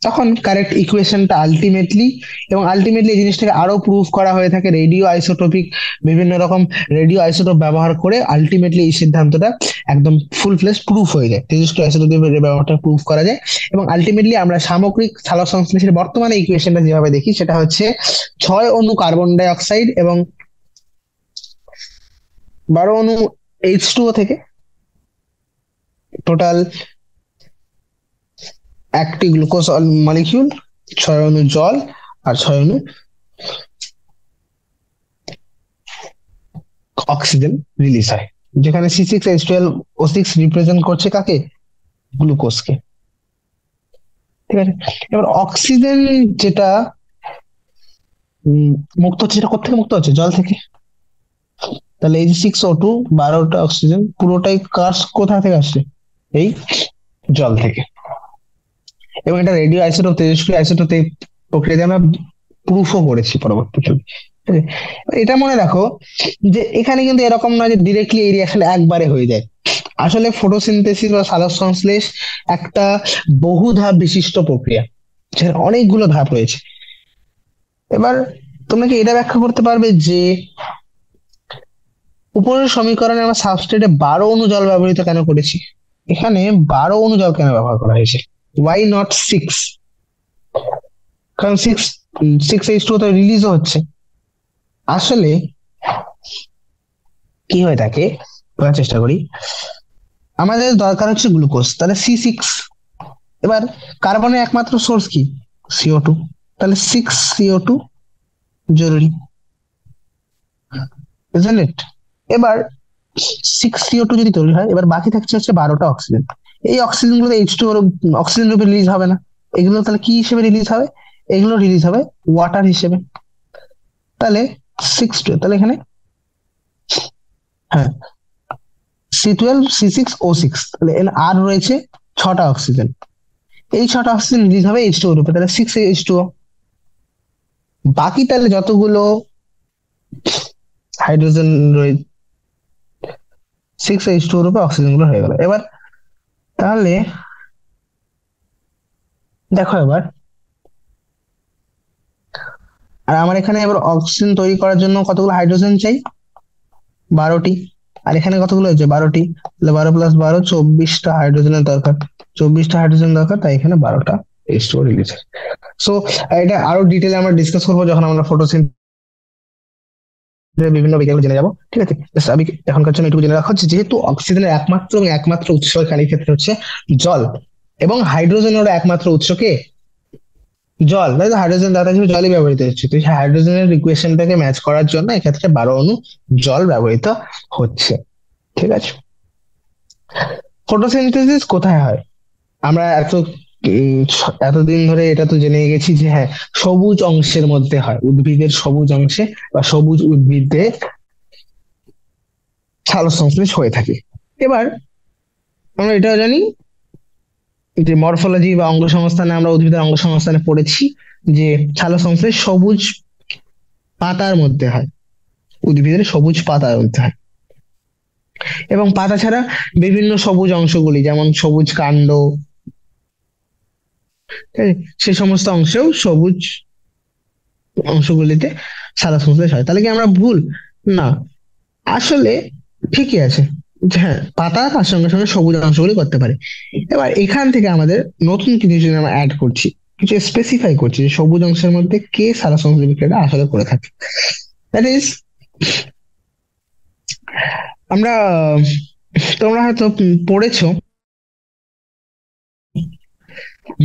তখন কারেক্ট ইকুয়েশনটা আলটিমেটলি, এবং আলটিমেটলি এই জিনিসটাকে আরো প্রুফ করা হয়ে থাকে রেডিও আইসোটোপিক, বিভিন্ন রকম রেডিও আইসোটোপ ব্যবহার করে আলটিমেটলি এই সিদ্ধান্তটা একদম ফুল ফ্লেশ প্রুফ হয়ে যায়, তেজস্ক্রিয় আইসোটোপের ব্যবহারটা প্রুফ করা যায়। এবং আলটিমেটলি আমরা সামগ্রিক সালোক সংশ্লেষের বর্তমানে ইকুয়েশনটা যেভাবে দেখি সেটা হচ্ছে 6 অণু কার্বন ডাই অক্সাইড এবং 12 অণু H2O থেকে টোটাল একটি গ্লুকোজ মলিকিউল, 6 অণু জল, আর 6 অণু অক্সিজেন রিলিজ হয়, যেখানে C6H12O6 রিপ্রেজেন্ট করছে কাকে? গ্লুকোজকে। ঠিক আছে। এবার অক্সিজেন যেটা মুক্ত হচ্ছে, সেটা কোথেকে মুক্ত হচ্ছে? জল থেকে। তাহলে এই যে 6O2, 12টা অক্সিজেন, পুরোটাই কোথা থেকে আসছে? এই জল থেকে। এবং এটা রেডিও আইসোটোপ, তেজস্ক্রিয় আইসোটোপ প্রক্রিয়া দিয়ে আমরা প্রুফও করেছি পরবর্তীকালে। ঠিক আছে? এটা মনে রাখো যে এখানে কিন্তু এরকম নয় যে ডিরেক্টলি এই রিয়াকশন একবারে হয়ে যায়। আসলে ফটোসিনথেসিস বা সালোক সংশ্লেষ একটা বহু ধাপ বিশিষ্ট প্রক্রিয়া, যার অনেকগুলো ধাপ রয়েছে। এবার তোমরা কি এটা ব্যাখ্যা করতে পারবে যে উপরের সমীকরণে আমরা সাবস্ট্রেটে 12 অণু জল ব্যবহৃত কেন করেছি? এখানে 12 অণু জল কেন ব্যবহার করা হয়েছে? Why not 6? কারণ সিক্স H2O তো রিলিজও হচ্ছে। আসলে কি হয়ে থাকে, বলার চেষ্টা করি। আমাদের দরকার হচ্ছে গ্লুকোজ, তাহলে C6। এবার কার্বনের একমাত্র সোর্স কি? CO2। তাহলে 6 CO2 জরুরি, isn't it? এবার 6 CO2 যদি তৈরি হয়, এবার বাকি থাকছে হচ্ছে 12টা অক্সিজেন। এই অক্সিজেন গুলো H2O অক্সিজেন রূপে রিলিজ হবে না। এগুলো তাহলে কি হিসেবে রিলিজ হবে? এগুলো রিলিজ হবে ওয়াটার হিসেবে। তাহলে 6 তাহলে এখানে, হ্যাঁ, C12C6O6, তাহলে এখানে আর রয়েছে 6টা অক্সিজেন। এই 6টা অক্সিজেন রিলিজ হবে H2O রূপে, তাহলে 6H2O। বাকি তাহলে যতগুলো হাইড্রোজেন রয়েছে 6H2O রূপে অক্সিজেন গুলো হয়ে গেল। এবার তাহলে দেখো এবার, আর আমার এখানে এবার অক্সিজেন তৈরি করার জন্য কতগুলো হাইড্রোজেন চাই? 12টি। আর এখানে কতগুলো হয়েছে? 12টি। তাহলে 12 + 12, 24টা হাইড্রোজেনের দরকার। 24টা হাইড্রোজেন দরকার, তাই এখানে 12টা H2O রিলিজ। সো এটা আরো ডিটেলে আমরা ডিসকাস করবো যখন আমরা ফটোসিনথেসিস বিভিন্ন বিক্রিয়াগুলো জেনে যাবো। ঠিক আছে, জাস্ট আমি এখনকার জন্য এটুকু জেনে রাখা হচ্ছে, যেহেতু অক্সিজেনের একমাত্র এবং একমাত্র উৎস এখানে এই ক্ষেত্রে হচ্ছে জল, এবং হাইড্রোজেনেরও একমাত্র উৎস কে? জল, তাই তো? হাইড্রোজেন দাদা হিসেবে জলই ব্যবহৃত হচ্ছে, তো হাইড্রোজেনের ইকুয়েশনটাকে ম্যাচ করার জন্য এক্ষেত্রে 12 অণু জল ব্যবহৃত হচ্ছে। ঠিক আছে। ফটোসিনথেসিস কোথায় হয়? আমরা উম, এতদিন ধরে এটা তো জেনে গেছি যে হ্যাঁ, সবুজ অংশের মধ্যে হয়, উদ্ভিদের সবুজ অংশে বা সবুজ উদ্ভিদে সালোকসংশ্লেষ হয়ে থাকে। এবার আমরা এটাও জানি যে মরফোলজি বা অঙ্গ সংস্থানে, আমরা উদ্ভিদের অঙ্গ সংস্থানে পড়েছি যে সালোকসংশ্লেষ সবুজ পাতার মধ্যে হয়, উদ্ভিদের সবুজ পাতার মধ্যে হয়। এবং পাতা ছাড়া বিভিন্ন সবুজ অংশগুলি, যেমন সবুজ কাণ্ড, ঠিক আছে? সে সমস্ত অংশেও সবুজ অংশগুলিতে সালোকসংশ্লেষ হয়। তাহলে কি আমরা ভুল? না, আসলে ঠিকই আছে যে হ্যাঁ, পাতা তার সঙ্গে সঙ্গে সবুজ অংশগুলি করতে পারে। এবার এখান থেকে আমাদের নতুন কিছু জিনিস আমরা অ্যাড করছি, কিছু স্পেসিফাই করছি যে সবুজ অংশের মধ্যে কে সালোকসংশ্লেষ বিক্রিয়াটা আসলে করে থাকে। দ্যাট ইজ, আমরা, তোমরা হয়তো পড়েছো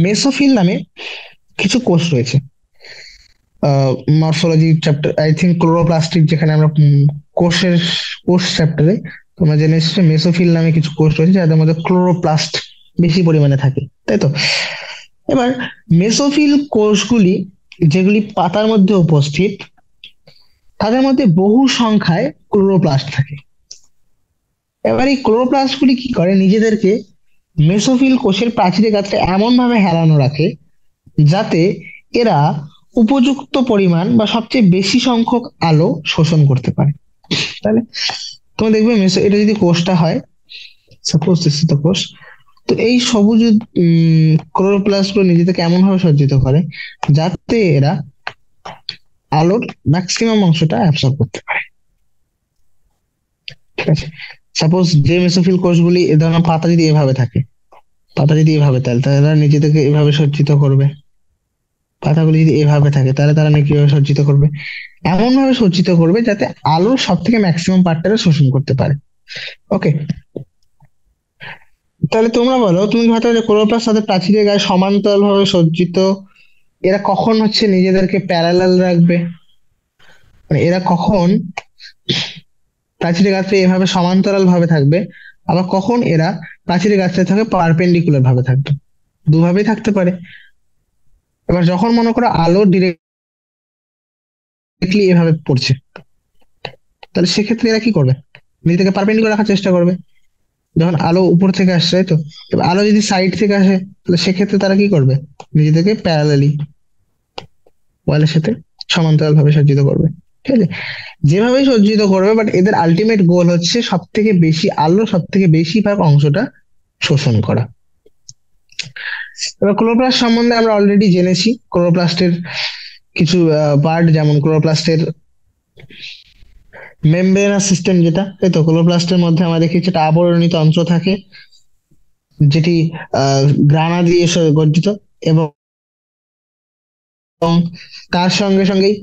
মেসোফিল নামে কিছু কোষ রয়েছে। মরফোলজি চ্যাপ্টার, আই থিঙ্ক ক্লোরোপ্লাস্টিক, যেখানে আমরা কোষ চ্যাপ্টারে তোমরা জেনে এসেছো মেসোফিল নামে কিছু কোষ রয়েছে যাদের মধ্যে ক্লোরোপ্লাস্ট বেশি পরিমাণে থাকে, তাই তো? এবার মেসোফিল কোষগুলি যেগুলি পাতার মধ্যে উপস্থিত, তাদের মধ্যে বহু সংখ্যায় ক্লোরোপ্লাস্ট থাকে। এবার এই ক্লোরোপ্লাস্ট গুলি কি করে, নিজেদেরকে মেসোফিল কোষের প্রাচীরের কাছে এমন ভাবে হেলানো রাখে যাতে এরা উপযুক্ত পরিমাণ বা সবচেয়ে বেশি সংখ্যক আলো শোষণ করতে পারে। তাহলে তুমি দেখবে এটা যদি কোষটা হয়, সাপোজ দিস ইজ দ্য কোষ, তো এই সবুজ ক্লোরোপ্লাস্ট গুলো নিজেদেরকে এমন ভাবে সজ্জিত করে যাতে এরা আলোর ম্যাক্সিমাম অংশটা অ্যাবসর্ব করতে পারে। ঠিক আছে, সাপোজ যে মেসোফিল কোষগুলি এ ধরনের পাতা যদি এভাবে থাকে, পাতা যদি এভাবে, তাহলে তারা নিজেদেরকে এভাবে সজ্জিত করবে। পাতাগুলি যদি এভাবে থাকে তাহলে তারা কিভাবে সজ্জিত করবে? এমন ভাবে সজ্জিত করবে যাতে আলোর সব থেকে ম্যাক্সিমাম পার্টটা শোষণ করতে পারে। ওকে, তাহলে তোমরা বলো, তুমি হয়তো যে ক্লোরোপ্লাস্ট তাদের প্রাচীরের গায়ে সমান্তরাল ভাবে সজ্জিত, এরা কখন হচ্ছে নিজেদেরকে প্যারালাল রাখবে? মানে এরা কখন প্রাচীরের গাছে এভাবে সমান্তরাল ভাবে থাকবে, আবার কখন এরা প্রাচীরের গাছে থাকে পারপেন্ডিকুলার ভাবে থাকবে? দুভাবেই থাকতে পারে। এবার যখন মনে করো আলো ডিরেক্টলি এভাবে পড়ছে, তাহলে সেক্ষেত্রে এরা কি করবে? নিজেকে পারপেন্ডিকুলার রাখার চেষ্টা করবে। যখন আলো উপর থেকে আসছে, তাই তো, এবার আলো যদি সাইড থেকে আসে, তাহলে সেক্ষেত্রে তারা কি করবে? নিজেদেরকে প্যারালালি ওয়ালের সাথে সমান্তরাল ভাবে সজ্জিত করবে। ঠিক আছে, যেভাবেই সজ্জিত করবে, বাট এদের আলটিমেট গোল হচ্ছে সব থেকে বেশি আলো, সব থেকে বেশিরভাগ অংশটা শোষণ করা। এবার ক্লোরোপ্লাস্ট সম্বন্ধে আমরা অলরেডি জেনেছি। ক্লোরোপ্লাস্টের কিছু পার্ট, যেমন ক্লোরোপ্লাস্টের মেমব্রেনাস সিস্টেম, যেটা, তাই তো, ক্লোরোপ্লাস্টের মধ্যে আমরা দেখেছি একটা আবরণী তন্ত্র থাকে, যেটি গ্রানা দিয়ে গঠিত, এবং তার সঙ্গে সঙ্গেই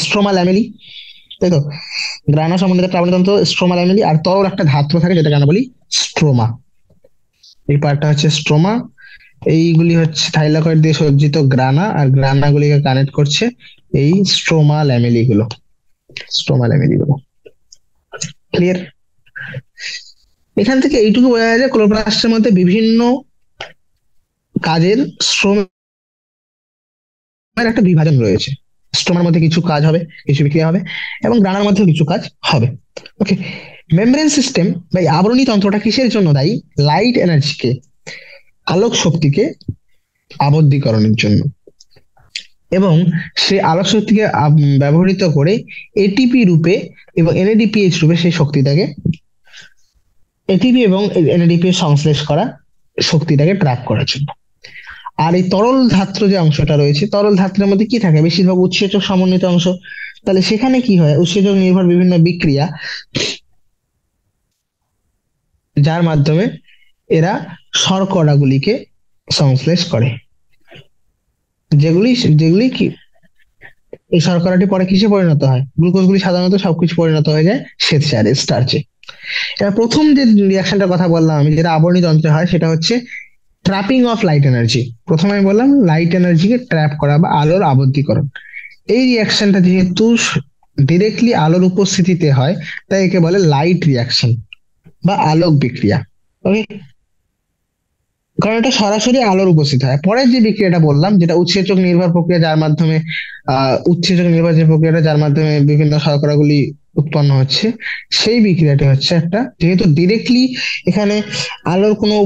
স্ট্রোমা ল্যামেলি, তাই তো। গ্রানা সম্বন্ধে একটা আবরণতন্ত্র, স্ট্রোমা ল্যামেলি, আর তরল একটা ধাত্র থাকে যেটাকে আমরা বলি স্ট্রোমা। এই পার্টটা হচ্ছে স্ট্রোমা। এইগুলি হচ্ছে থাইলাকয়েড দিয়ে সজ্জিত গ্রানা, আর গ্রানা গুলিকে কানেক্ট করছে এই স্ট্রোমা ল্যামেলি গুলো। স্ট্রোমা ল্যামেলি গুলো ক্লিয়ার? এখান থেকে এইটুকু বোঝা যায় যে ক্লোরোপ্লাস্টের মধ্যে বিভিন্ন কাজের স্ট্রোমার একটা বিভাজন রয়েছে। স্ট্রোমার মধ্যে কিছু কাজ হবে, কিছু বিক্রিয়া হবে, এবং গ্রানার মধ্যেও কিছু কাজ হবে। ওকে, মেমব্রেন সিস্টেম বা এই আবরণী তন্ত্রটা কিসের জন্য দায়ী? লাইট এনার্জিকে, আলোক শক্তিকে আবদ্ধীকরণের জন্য। এবং সেই আলোক শক্তিকে ব্যবহৃত করে এটিপি রূপে এবং এনএডিপিএইচ রূপে সেই শক্তিটাকে, এটিপি এবং এনএডিপি এর সংশ্লেষ করা শক্তিটাকে ট্র্যাপ করার জন্য। আর এই তরল ধাত্র যে অংশটা রয়েছে, তরল ধাত্রের মধ্যে কি থাকে? বেশিরভাগ উৎসেচক সমন্বিত অংশ। তাহলে সেখানে কি হয়? উৎসেচক নির্ভর বিভিন্ন বিক্রিয়া, যার মাধ্যমে এরা শর্করাগুলিকে সংশ্লেষ করে, যেগুলি যেগুলি কি, এই শর্করাটি পরে কিসে পরিণত হয়? গ্লুকোজগুলি সাধারণত সবকিছু পরিণত হয়ে যায় শ্বেতসারে, স্টার্চে। এবার প্রথম যে রিয়াকশনটার কথা বললাম আমি, যেটা আবরণী তন্ত্রে হয়, সেটা হচ্ছে ট্র্যাপিং অফ লাইট এনার্জি। প্রথমে আমি বললাম লাইট এনার্জিকে ট্র্যাপ করা বা আলোর আবদ্ধীকরণ। এই রিয়াকশনটা যেহেতু ডিরেক্টলি আলোর উপস্থিতিতে হয়, তাই একে বলে লাইট রিয়াকশন বা আলোক বিক্রিয়া। ওকে, কারণ এটা সরাসরি আলোর উপস্থিত হয়। পরের যে বিক্রিয়াটা বললাম, যেটা উৎসেচক নির্ভর প্রক্রিয়া, যার মাধ্যমে উৎসেচক নির্ভর যে প্রক্রিয়াটা, যার মাধ্যমে বিভিন্ন শর্করাগুলি উৎপন্ন হচ্ছে, সেই বিক্রিয়াটি হচ্ছে একটা, যেহেতু ডিরেক্টলি এখানে আলোর কোনো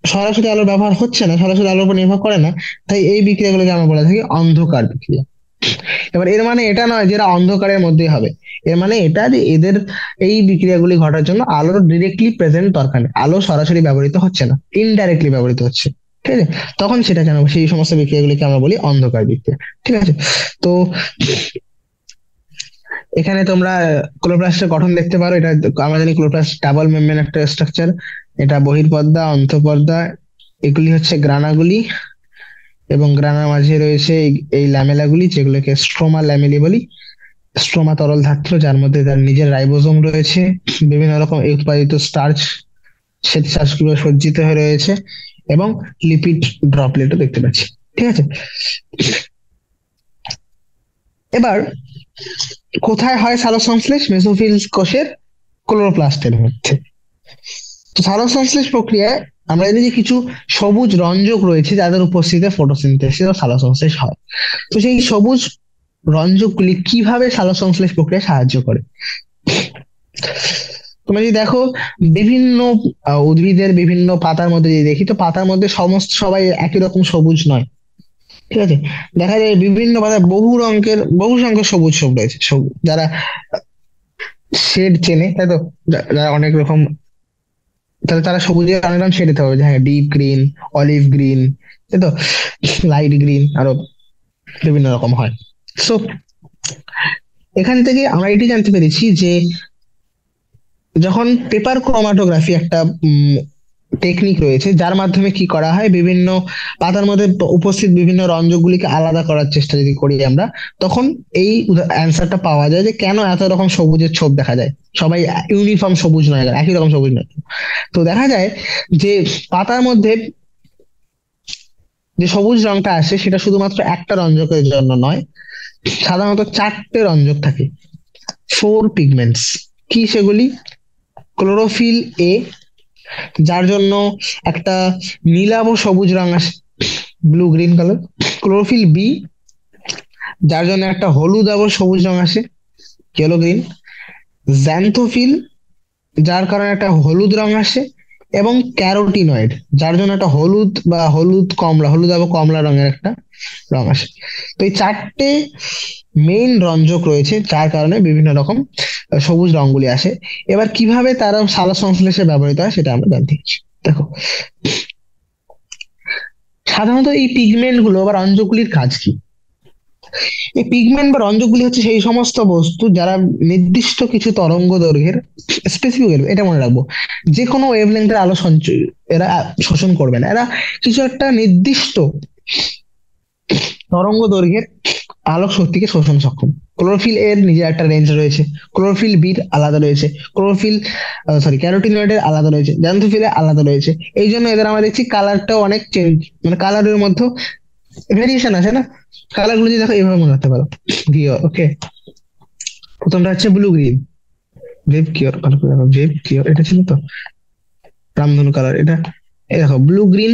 সরাসরি আলোর ব্যবহার হচ্ছে না, সরাসরি আলোর উপর নির্ভর করে না, তাই এই বিক্রিয়াগুলোকে আমরা বলে থাকি অন্ধকার বিক্রিয়া। এবার এর মানে এটা নয় যে এরা অন্ধকারের মধ্যেই হবে। এর মানে এটা যে এদের এই বিক্রিয়াগুলি ঘটার জন্য আলোর ডিরেক্টলি প্রেজেন্ট দরকার নেই, আলো সরাসরি ব্যবহৃত হচ্ছে না, ইনডাইরেক্টলি ব্যবহৃত হচ্ছে। ঠিক আছে, তখন সেটা কেন, সেই সমস্ত বিক্রিয়াগুলিকে আমরা বলি অন্ধকার বিক্রিয়া। ঠিক আছে, তো এখানে তোমরা ক্লোরোপ্লাস্টের গঠন দেখতে পারো। এটা আমরা জানি ক্লোরোপ্লাস্ট ডাবল মেমব্রেন একটা স্ট্রাকচার। এটা বহির্পর্দা, অন্তঃপর্দা, এগুলি হচ্ছে গ্রানাগুলি, এবং গ্রানার মাঝে রয়েছে এই ল্যামেলাগুলি, যেগুলোকে স্ট্রোমা ল্যামেলি বলি। স্ট্রোমা তরল ধাত্র, যার মধ্যে তার নিজের রাইবোজোম রয়েছে, বিভিন্ন রকম উৎপাদিত স্টার্চ, শ্বেত শ্বাসগুলো সজ্জিত হয়ে রয়েছে, এবং লিপিড ড্রপলেটও দেখতে পাচ্ছি। ঠিক আছে, এবার কোথায় হয় সালোকসংশ্লেষ? মেসোফিল কোষের ক্লোরোপ্লাস্টের মধ্যে। তো সালোকসংশ্লেষ প্রক্রিয়ায় আমরা জানি যে কিছু সবুজ রঞ্জক রয়েছে, যাদের উপস্থিতিতে ফটোসিনথেসিস ও সালোকসংশ্লেষ হয়। তো সেই সবুজ রঞ্জকগুলি কিভাবে সালোকসংশ্লেষ প্রক্রিয়ায় সাহায্য করে? তোমরা যদি দেখো, বিভিন্ন উদ্ভিদের বিভিন্ন পাতার মধ্যে যদি দেখি, তো পাতার মধ্যে সমস্ত সবাই একই রকম সবুজ নয়। ঠিক আছে। দেখা যায় বিভিন্ন পাতায় বহু সংখ্যক সবুজ ছোপ রয়েছে, যারা শেড চেনে, তাই তো, যারা অনেক রকম, তাহলে তারা সবুজের অনেক রকম শেড দিতে হবে, হ্যাঁ, ডিপ গ্রিন, অলিভ গ্রিন, তাই তো, লাইট গ্রিন, আরো বিভিন্ন রকম হয়। সো এখান থেকে আমরা এটি জানতে পেরেছি যে যখন পেপার ক্রোমাটোগ্রাফি একটা টেকনিক রয়েছে, যার মাধ্যমে কি করা হয়, বিভিন্ন পাতার মধ্যে উপস্থিত বিভিন্ন রঞ্জকগুলিকে আলাদা করার চেষ্টা যদি করি আমরা, তখন এই অ্যান্সারটা পাওয়া যায় যে কেন এত রকম সবুজের ছোপ দেখা যায়। সবাই ইউনিফর্ম সবুজ নয়, একই রকম সবুজ নয়। তো দেখা যায় যে পাতার মধ্যে যে সবুজ রংটা আসে সেটা শুধুমাত্র একটা রঞ্জকের জন্য নয়, সাধারণত চারটে রঞ্জক থাকে, 4 পিগমেন্টস। কি সেগুলি? ক্লোরোফিল এ, যার জন্য একটা নীলাভ সবুজ রং আসে, blue green colour. Chlorophyll B, যার জন্য একটা হলুদ আবর সবুজ রং আসে, ইয়েলো গ্রিন। জ্যান্থোফিল, যার কারণে একটা হলুদ রং আসে। এবং ক্যারোটিনয়েড, যার জন্য একটা হলুদ বা হলুদ কমলা, হলুদ আবর কমলা রঙের একটা রং আসে। তো এই চারটে মেইন রঞ্জক রয়েছে, যার কারণে বিভিন্ন রকম সবুজ রংগুলি আসে। এবার কিভাবে তারা সালোক সংশ্লেষে ব্যবহৃত হয় সেটা আমরা জানতে চাইছি। দেখো, সাধারণত এই পিগমেন্ট গুলো বা রঞ্জকগুলির কাজ কি? এই পিগমেন্ট বা রঞ্জকগুলি হচ্ছে সেই সমস্ত বস্তু যারা নির্দিষ্ট কিছু তরঙ্গ দৈর্ঘ্যের, স্পেসিফিক, এটা মনে রাখবো, যে কোনো ওয়েভলেন্থের আলো সঞ্চয় এরা শোষণ করবে না, এরা কিছু একটা নির্দিষ্ট তরঙ্গ দৈর্ঘ্যের আলোক শক্তিকে শোষণ সক্ষম। ক্লোরোফিল এর নিজের একটা রেঞ্জ রয়েছে, ক্লোরোফিল বির আলাদা রয়েছে, ক্লোরোফিল ক্যারোটিনয়েডের আলাদা রয়েছে, জ্যান্থোফিলের আলাদা রয়েছে। এই জন্য এদের আমরা দেখছি কালারটাও অনেক চেঞ্জ, মানে কালারের মধ্যে ভেরিয়েশন আছে না। কালার গুলো যদি দেখো এইভাবে মনে রাখতে পারো। গিয়ে ওকে, প্রথমটা হচ্ছে ব্লু গ্রিন, ভেব কিওর, ভালো করে দেখো, ভেব কিওর এটা ছিল তো, রামধনু কালার এটা। এই দেখো, blue green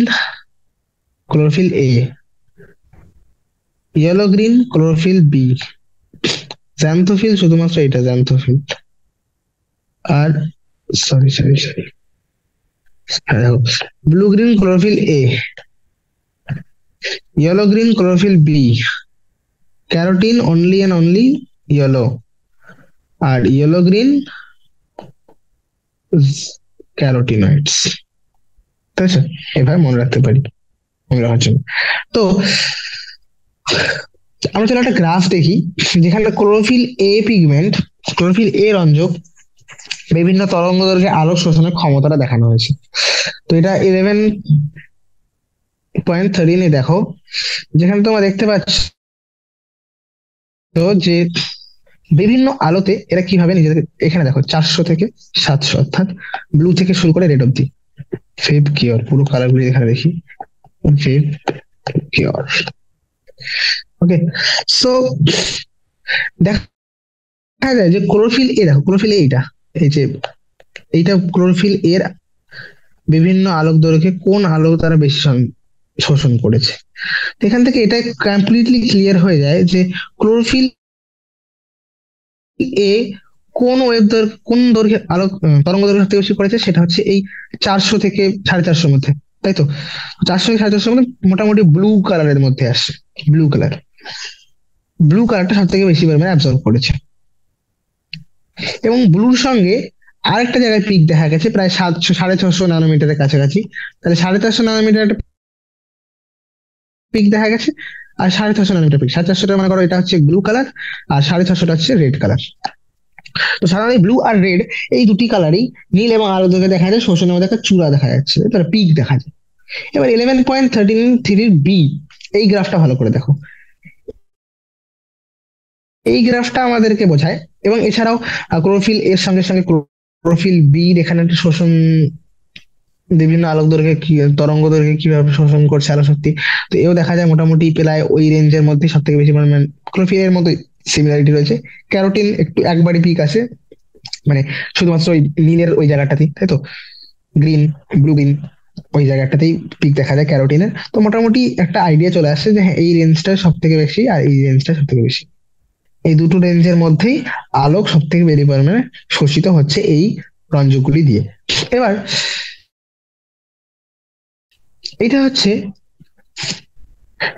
chlorophyll A, yellow green chlorophyll B, xanthophyll শুধুমাত্র এটা জ্যান্থোফিল। আর সরি, দেখো, blue green chlorophyll A, yellow green chlorophyll B, carotene only and only yellow, আর ইয়েলো গ্রিন ক্যারোটিনয়েডস। ঠিক আছে, এভাবে মনে রাখতে পারি, মনে রাখার জন্য। তো আমরা চলো একটা গ্রাফ দেখি, যেখানে chlorophyll A pigment, chlorophyll A রঞ্জক বিভিন্ন তরঙ্গ দৈর্ঘ্যে আলোক শোষণের ক্ষমতাটা দেখানো হয়েছে। তো এটা 11.13 দেখো, যেখানে তোমরা দেখতে পাচ্ছ যে বিভিন্ন আলোতে এরা কিভাবে নিজেদের, এখানে দেখো 400 থেকে 700, অর্থাৎ ব্লু থেকে শুরু করে রেড অব্দি। ফেব কিওর, পুরো কালার গুলি এখানে দেখি, ফেব কিওর। ওকে, সো দেখা যায় যে ক্লোরোফিল এ, দেখো ক্লোরোফিল এ এইটা, এই যে এইটা ক্লোরোফিল এর বিভিন্ন আলোক দৈর্ঘ্যে কোন আলো তারা বেশি শোষণ করেছে। তো এখান থেকে এটা কমপ্লিটলি ক্লিয়ার হয়ে যায় যে ক্লোরোফিল এ কোন কোন দৈর্ঘ্যের আলোক তরঙ্গ দৈর্ঘ্য সবথেকে বেশি করেছে, সেটা হচ্ছে এই 400 থেকে 450 মধ্যে, তাই তো। 400 থেকে 450 মধ্যে মোটামুটি ব্লু কালারের মধ্যে আসছে, ব্লু কালার, ব্লু কালারটা সব থেকে বেশি পরিমাণে অ্যাবজর্ব করেছে। এবং ব্লুর সঙ্গে আরেকটা জায়গায় পিক দেখা গেছে প্রায় 700 সাড়ে 600 ন্যানোমিটারের কাছাকাছি। তাহলে 450 ন্যানোমিটার একটা পিক দেখা গেছে, আর 450 ন্যানোমিটার পিক, 450টা মনে করো এটা হচ্ছে ব্লু কালার, আর 650টা হচ্ছে রেড কালার। তো সাধারণত ব্লু আর রেড এই দুটি কালারই নীল এবং আলো থেকে দেখা যায়, শোষণের মধ্যে একটা চূড়া দেখা যাচ্ছে, তার পিক দেখা যায়। এবার 11.13 বি, এই গ্রাফটা ভালো করে দেখো, এই গ্রাফটা আমাদেরকে বোঝায়, এবং এছাড়াও ক্লোরোফিল এর সঙ্গে সঙ্গে ক্লোরোফিল বি এখানে একটা শোষণ, বিভিন্ন আলোক দৈর্ঘ্যে কি তরঙ্গ দৈর্ঘ্যে কিভাবে শোষণ করছে আলো শক্তি। তো এও দেখা যায় মোটামুটি প্রায় ওই রেঞ্জের মধ্যে সব থেকে বেশি পরিমাণ ক্লোরোফিল এর মধ্যে সিমিলারিটি রয়েছে। ক্যারোটিন একটু একবারই পিক আছে, মানে শুধুমাত্র ওই নীলের ওই জায়গাটাতেই, তাই তো, গ্রিন, ব্লু গ্রিন, ওই জায়গাটাতেই পিক দেখা যায় ক্যারোটিনের। তো মোটামুটি একটা আইডিয়া চলে আসছে যে হ্যাঁ, এই রেঞ্জটা সব থেকে বেশি আর এই রেঞ্জটা সব থেকে বেশি, এই দুটো রেঞ্জের মধ্যেই আলোক সব থেকে বেশি পরিমাণে শোষিত হচ্ছে এই রঞ্জকগুলি দিয়ে। এবার এটা হচ্ছে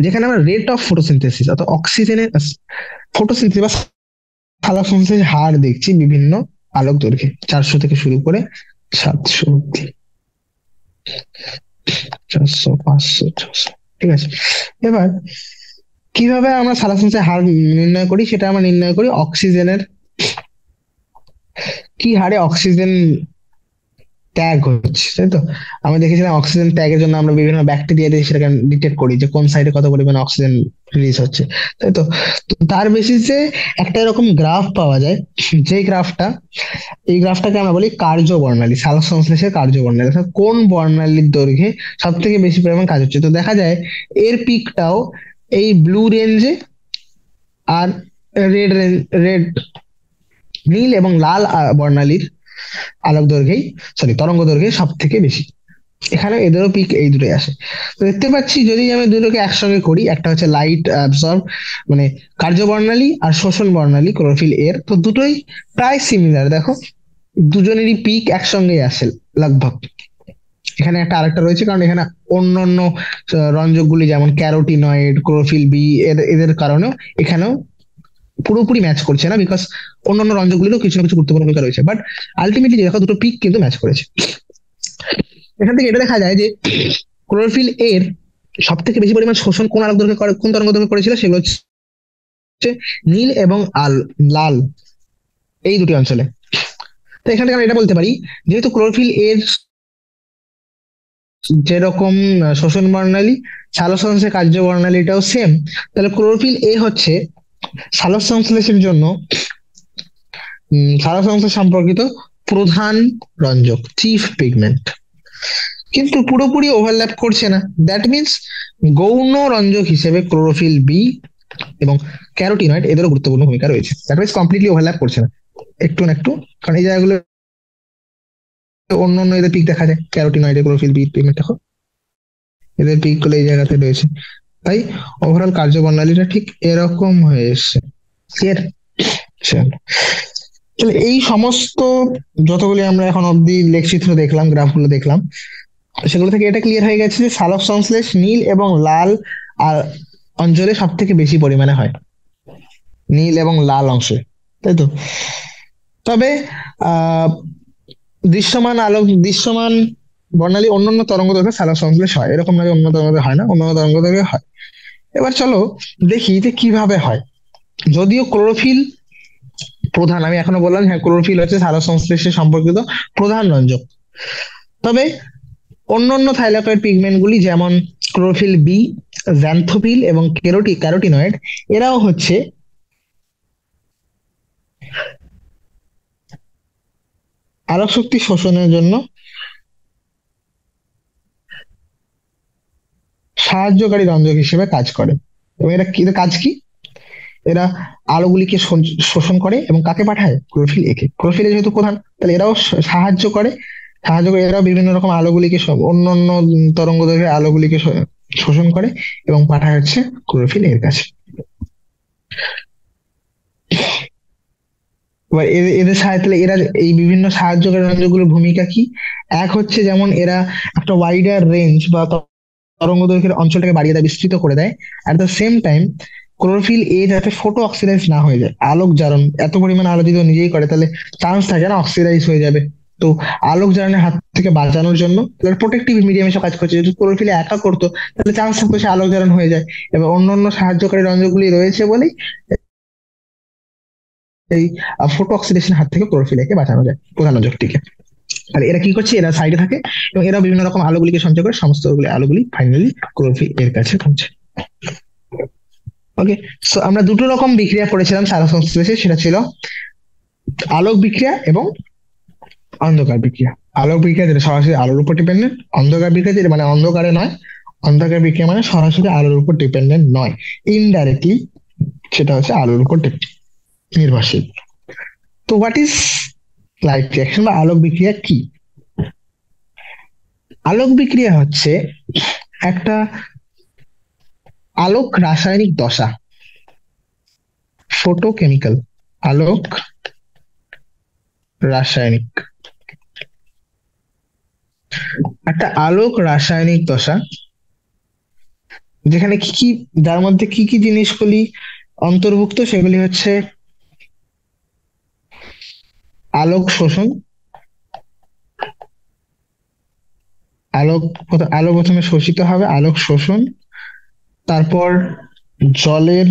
যেখানে আমরা রেট অফ ফটোসিনথেসিস অর্থাৎ অক্সিজেনের ফটোসিনথেসিস বা সালোকসংশ্লেষের হার দেখছি বিভিন্ন আলোক দৈর্ঘ্যে, 400 থেকে শুরু করে 700 অব্দি, 400, 500, 600, ঠিক আছে। এবার কিভাবে আমরা সালোকসংশ্লেষের হার নির্ণয় করি, সেটা আমরা নির্ণয় করি অক্সিজেনের কি হারে অক্সিজেন ত্যাগ হচ্ছে, তাই তো। আমরা দেখেছিলাম অক্সিজেন ত্যাগের জন্য আমরা বিভিন্ন ব্যাকটেরিয়া দিয়ে সেটাকে ডিটেক্ট করি যে কোন সাইডে কত পরিমাণ অক্সিজেন রিলিজ হচ্ছে, তাই তো। তো তার বেসিসে একটা এরকম গ্রাফ পাওয়া যায়, যে গ্রাফটা, এই গ্রাফটাকে আমরা বলি কার্য বর্ণালী, সালোক সংশ্লেষের কার্য বর্ণালী, অর্থাৎ কোন বর্ণালীর দৈর্ঘ্যে সব থেকে বেশি পরিমাণ কাজ হচ্ছে। তো দেখা যায় এর পিকটাও এই ব্লু রেঞ্জে, আর রেড রেঞ্জ, রেড, নীল এবং লাল বর্ণালীর আলোক দৈর্ঘ্যেই, সরি তরঙ্গ দৈর্ঘ্যে সব থেকে বেশি। এখানে এদেরও পিক এই দুটোই আসে। তো দেখতে পাচ্ছি যদি আমি দুটোকে একসঙ্গে করি, একটা হচ্ছে লাইট অ্যাবসর্ব মানে কার্য বর্ণালী, আর শোষণ বর্ণালী ক্লোরোফিল এর, তো দুটোই প্রায় সিমিলার। দেখো দুজনেরই পিক একসঙ্গেই আসে লগভগ। এখানে একটা আরেকটা রয়েছে, কারণ এখানে অন্য অন্য রঞ্জকগুলি যেমন ক্যারোটিনয়েড, ক্লোরোফিল বি, এদের কারণেও এখানেও পুরোপুরি ম্যাচ করছে না, বিকজ অন্যান্য রঞ্জকগুলিরও কিছু না কিছু গুরুত্বপূর্ণ ভূমিকা রয়েছে, বাট আলটিমেটলি দেখো দুটো পিক কিন্তু ম্যাচ করেছে। এখান থেকে এটা দেখা যায় যে ক্লোরোফিল এর সব থেকে বেশি পরিমাণ শোষণ কোন আলোক দৈর্ঘ্যে কোন তরঙ্গ দৈর্ঘ্যে করেছিল, সেগুলো হচ্ছে নীল এবং লাল, এই দুটি অঞ্চলে। তো এখান থেকে আমরা এটা বলতে পারি, যেহেতু ক্লোরোফিল এর যেরকম শোষণ বর্ণালী, সালোক সংশ্লেষের কার্য বর্ণালীটাও সেম, তাহলে ক্লোরোফিল এ হচ্ছে সালোক সংশ্লেষের জন্য সালোক সংশ্লেষ সম্পর্কিত প্রধান রঞ্জক, চিফ পিগমেন্ট। কিন্তু পুরোপুরি ওভারল্যাপ করছে না, দ্যাট মিনস গৌণ রঞ্জক হিসেবে ক্লোরোফিল বি এবং ক্যারোটিনয়েড এদেরও গুরুত্বপূর্ণ ভূমিকা রয়েছে, দ্যাট মিনস কমপ্লিটলি ওভারল্যাপ করছে না, একটু না একটু। কারণ এই জায়গাগুলো অন্য অন্য এদের পিক দেখা যায়, ক্যারোটিনয়েড, ক্লোরোফিল বি পিগমেন্ট দেখো এদের পিক গুলো এই জায়গাতে রয়েছে। তাই ওভারঅল কার্যবর্ণালীটা ঠিক এরকম হয়ে এসছে। ক্লিয়ার? চলো এই সমস্ত যতগুলি আমরা এখন অব্দি লেখচিত্র দেখলাম, গ্রাফগুলো দেখলাম, সেগুলো থেকে এটা ক্লিয়ার হয়ে গেছে যে সালোক সংশ্লেষ নীল এবং লাল আর অঞ্চলে সব থেকে বেশি পরিমাণে হয়, নীল এবং লাল অংশে, তাই তো। তবে আহ দৃশ্যমান বর্ণালী অন্যান্য তরঙ্গ দৈর্ঘ্যে সালোক সংশ্লেষ হয়, এরকম না যে অন্য তরঙ্গ দৈর্ঘ্যে হয় না, অন্য তরঙ্গ দৈর্ঘ্যে হয়। এবার চলো দেখি যে কিভাবে হয়। যদিও ক্লোরোফিল প্রধান, আমি এখনো বললাম হ্যাঁ ক্লোরোফিল হচ্ছে সালোক সংশ্লেষে সম্পর্কিত প্রধান রঞ্জক, তবে অন্যান্য থাইলাকয়েড পিগমেন্ট গুলি যেমন ক্লোরোফিল বি, জ্যান্থোফিল এবং ক্যারোটিনয়েড, এরাও হচ্ছে আলোক শক্তি শোষণের জন্য সাহায্যকারী রঞ্জক হিসেবে কাজ করে। এবং এদের কাজ কি? এরা আলোগুলিকে শোষণ করে এবং কাকে পাঠায়? ক্লোরোফিল একে। ক্লোরোফিল এ যেহেতু প্রধান, তাহলে এরাও সাহায্য করে এরাও বিভিন্ন রকম আলোগুলিকে অন্য অন্য তরঙ্গ দৈর্ঘ্যের আলোগুলিকে শোষণ করে এবং পাঠায় হচ্ছে ক্লোরোফিল এর কাছে। এবার এদের সাহায্যে তাহলে এরা এই বিভিন্ন সাহায্যকারী রঞ্জকগুলোর ভূমিকা কি? এক হচ্ছে যেমন এরা একটা ওয়াইডার রেঞ্জ বা তরঙ্গ দৈর্ঘ্যের অঞ্চলটাকে বাড়িয়ে দেয়, বিস্তৃত করে দেয়। At the same time chlorophyll A যাতে ফটো অক্সিডাইজ না হয়ে যায়, আলোক জারণ, এত পরিমাণ আলো যদি ও নিজেই করে তাহলে চান্স থাকে না অক্সিডাইজ হয়ে যাবে। তো আলোক জারণের হাত থেকে বাঁচানোর জন্য প্রোটেক্টিভ মিডিয়াম হিসেবে কাজ করছে। যদি ক্লোরোফিল একা করতো তাহলে চান্স থাকতো সে আলোক জারণ হয়ে যায়। এবার অন্য অন্য সাহায্যকারী রঞ্জকগুলি রয়েছে বলেই এই ফটো অক্সিডেশন হাত থেকে ক্লোরোফিল একে বাঁচানো যায়, প্রধান রঞ্জকটিকে। তাহলে এরা কি করছে? এরা সাইডে থাকে এবং এরা বিভিন্ন রকম আলোগুলিকে সঞ্চয় করে সমস্ত আলোগুলি ফাইনালি ক্লোরোফিল এর কাছে পৌঁছে। ওকে, সো আমরা দুটো রকম বিক্রিয়া করেছিলাম সালোক সংশ্লেষে, সেটা ছিল আলোক বিক্রিয়া এবং অন্ধকার বিক্রিয়া। আলোক বিক্রিয়া যেটা সরাসরি আলোর উপর ডিপেন্ডেন্ট, অন্ধকার বিক্রিয়া যেটা মানে অন্ধকারে নয়, অন্ধকার বিক্রিয়া মানে সরাসরি আলোর উপর ডিপেন্ডেন্ট নয়, ইনডাইরেক্টলি সেটা হচ্ছে আলোর উপর নির্ভরশীল। তো হোয়াট ইজ লাইট রিয়াকশন বা আলোক বিক্রিয়া কি? আলোক বিক্রিয়া হচ্ছে একটা আলোক রাসায়নিক দশা, ফটোকেমিক্যাল, আলোক রাসায়নিক, একটা আলোক রাসায়নিক দশা যেখানে কি কি, যার মধ্যে কি কি জিনিসগুলি অন্তর্ভুক্ত সেগুলি হচ্ছে আলোক শোষণ, আলোক আলো প্রথমে শোষিত হবে, আলোক শোষণ, তারপর জলের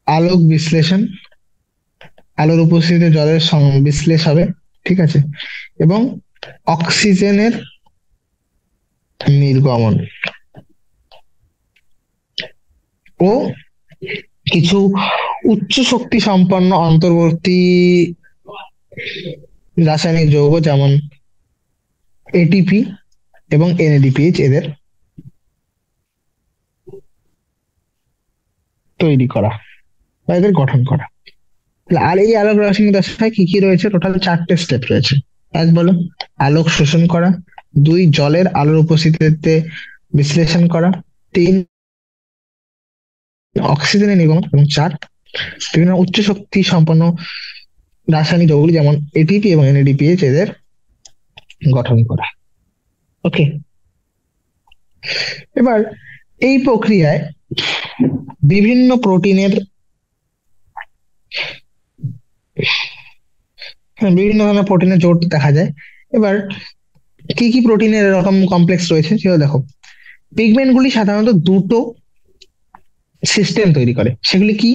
আলোক বিশ্লেষণ, আলোর উপস্থিতিতে জলের বিশ্লেষ হবে, ঠিক আছে, এবং অক্সিজেনের নির্গমন, ও কিছু উচ্চ শক্তি সম্পন্ন অন্তর্বর্তী রাসায়নিক যৌগ যেমন এটিপি এবং এনএডিপিএইচ এদের তৈরি করা বা এদের গঠন করা। আর এই আলোক রাসায়নিক দশায় কি কি রয়েছে? টোটাল 4টে স্টেপ রয়েছে। এক, বলো, আলোক শোষণ করা। দুই, জলের আলোর উপস্থিতিতে বিশ্লেষণ করা। তিন, অক্সিজেনের নির্গমন। এবং চার, বিভিন্ন উচ্চ শক্তি সম্পন্ন রাসায়নিক যৌগগুলি যেমন এটিপি এবং এনএডিপিএইচ এদের গঠন করা। ওকে, এবার এই প্রক্রিয়ায় বিভিন্ন প্রোটিনের, হ্যাঁ, বিভিন্ন ধরনের প্রোটিনের জোট দেখা যায়। এবার কি কি প্রোটিনের এরকম কমপ্লেক্স রয়েছে সেটা দেখো। পিগমেন্ট গুলি সাধারণত দুটো সিস্টেম তৈরি করে, সেগুলি কি?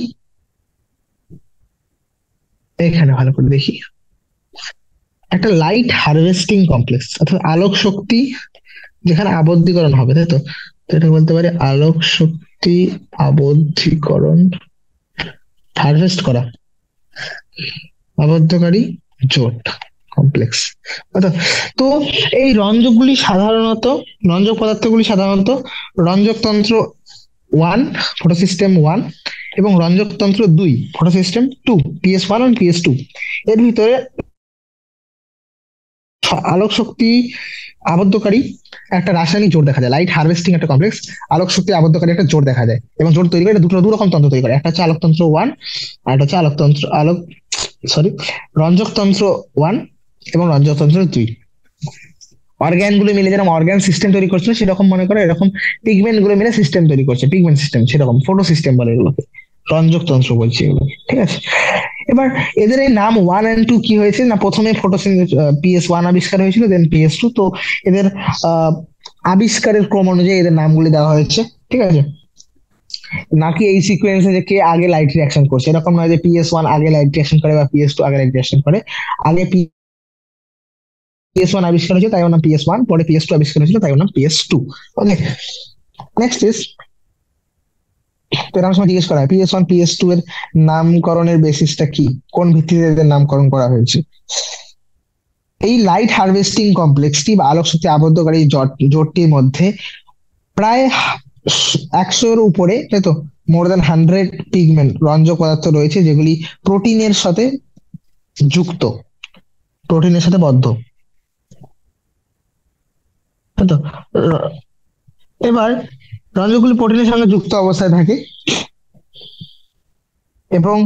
এখানে ভালো করে দেখি। একটা লাইট হারভেস্টিং কমপ্লেক্স অর্থাৎ আলোক শক্তি যেখানে আবদ্ধীকরণ হবে, তাই তো? তো এটা বলতে পারি আলোক শক্তি আবদ্ধীকরণ, হারভেস্ট করা, আবদ্ধকারী জোট কমপ্লেক্স। অর্থাৎ, তো এই রঞ্জকগুলি সাধারণত, রঞ্জক পদার্থগুলি সাধারণত রঞ্জকতন্ত্র 1, ফটোসিস্টেম 1, এবং রঞ্জকতন্ত্র 2, ফটোসিস্টেম 2, PS1 এবং PS2 এর ভিতরে আলোক শক্তি আবদ্ধকারী একটা রাসায়নিক জোট দেখা যায়। লাইট হারভেস্টিং একটা কমপ্লেক্স, আলোক শক্তি আবদ্ধকারী একটা জোট দেখা যায়, এবং জোট তৈরি করে দুটো রকম তন্ত্র তৈরি করে। একটা হচ্ছে আলোকতন্ত্র 1, আর একটা হচ্ছে আলোকতন্ত্র আলোক সরি রঞ্জকতন্ত্র 1 এবং রঞ্জকতন্ত্র 2। অর্গ্যান গুলো মিলে যেরকম অর্গ্যান সিস্টেম তৈরি করছিল, সেরকম মনে করো এরকম পিগমেন্ট গুলো মিলে সিস্টেম তৈরি করছে, পিগমেন্ট সিস্টেম, সেরকম ফটো সিস্টেম বলে এগুলোকে, রঞ্জক তন্ত্র বলছি এগুলো, ঠিক আছে। এবার এদের এই নাম 1 and 2 কি হয়েছে না, প্রথমে PS1 আবিষ্কার হয়েছিল, দেন PS2। তো এদের আহ আবিষ্কারের ক্রম অনুযায়ী এদের নামগুলি দেওয়া হয়েছে, ঠিক আছে। নাকি এই সিকোয়েন্সে যে কে আগে লাইট রিঅ্যাকশন করছে, এরকম নয় যে PS1 আগে লাইট রিঅ্যাকশন করে বা PS2 আগে লাইট রিঅ্যাকশন করে। আগে PS1 আবিষ্কার হয়েছে তাই ওর নাম PS1, পরে PS2 আবিষ্কার হয়েছিল তাই ওর নাম PS2। ওকে, নেক্সট ইজ, তো এরকম সময় জিজ্ঞেস করা হয় PS1 PS2 এর নামকরণের বেসিসটা কি, কোন ভিত্তিতে এদের নামকরণ করা হয়েছে। এই লাইট হারভেস্টিং কমপ্লেক্সটি বা আলোক শক্তি আবদ্ধকারী জোটটির মধ্যে প্রায় 100-এর উপরে, তাই তো, মোর দ্যান 100 পিগমেন্ট রঞ্জক পদার্থ রয়েছে যেগুলি প্রোটিনের সাথে যুক্ত, প্রোটিনের সাথে বদ্ধ, তাই তো। এবার রঞ্জকগুলি প্রোটিনের সঙ্গে যুক্ত অবস্থায় থাকে, এবং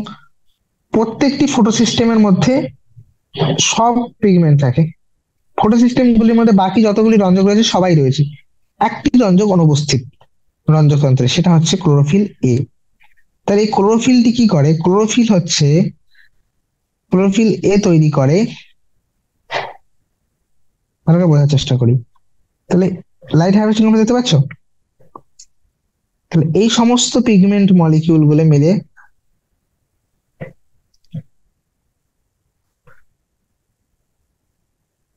প্রত্যেকটি ফটোসিস্টেমের মধ্যে সব পিগমেন্ট থাকে। ফটোসিস্টেম গুলির মধ্যে বাকি যতগুলি রঞ্জক রয়েছে সবাই রয়েছে, একটি রঞ্জক অনুপস্থিত রঞ্জকতন্ত্রে, সেটা হচ্ছে ক্লোরোফিল এ। তাহলে এই ক্লোরোফিলটি কি করে? ক্লোরোফিল এ তৈরি করে, ভালো করে বোঝার চেষ্টা করি। তাহলে লাইট হারভেস্টিং আমরা দেখতে পাচ্ছ, তাহলে এই সমস্ত পিগমেন্ট মলিকিউল গুলো মিলে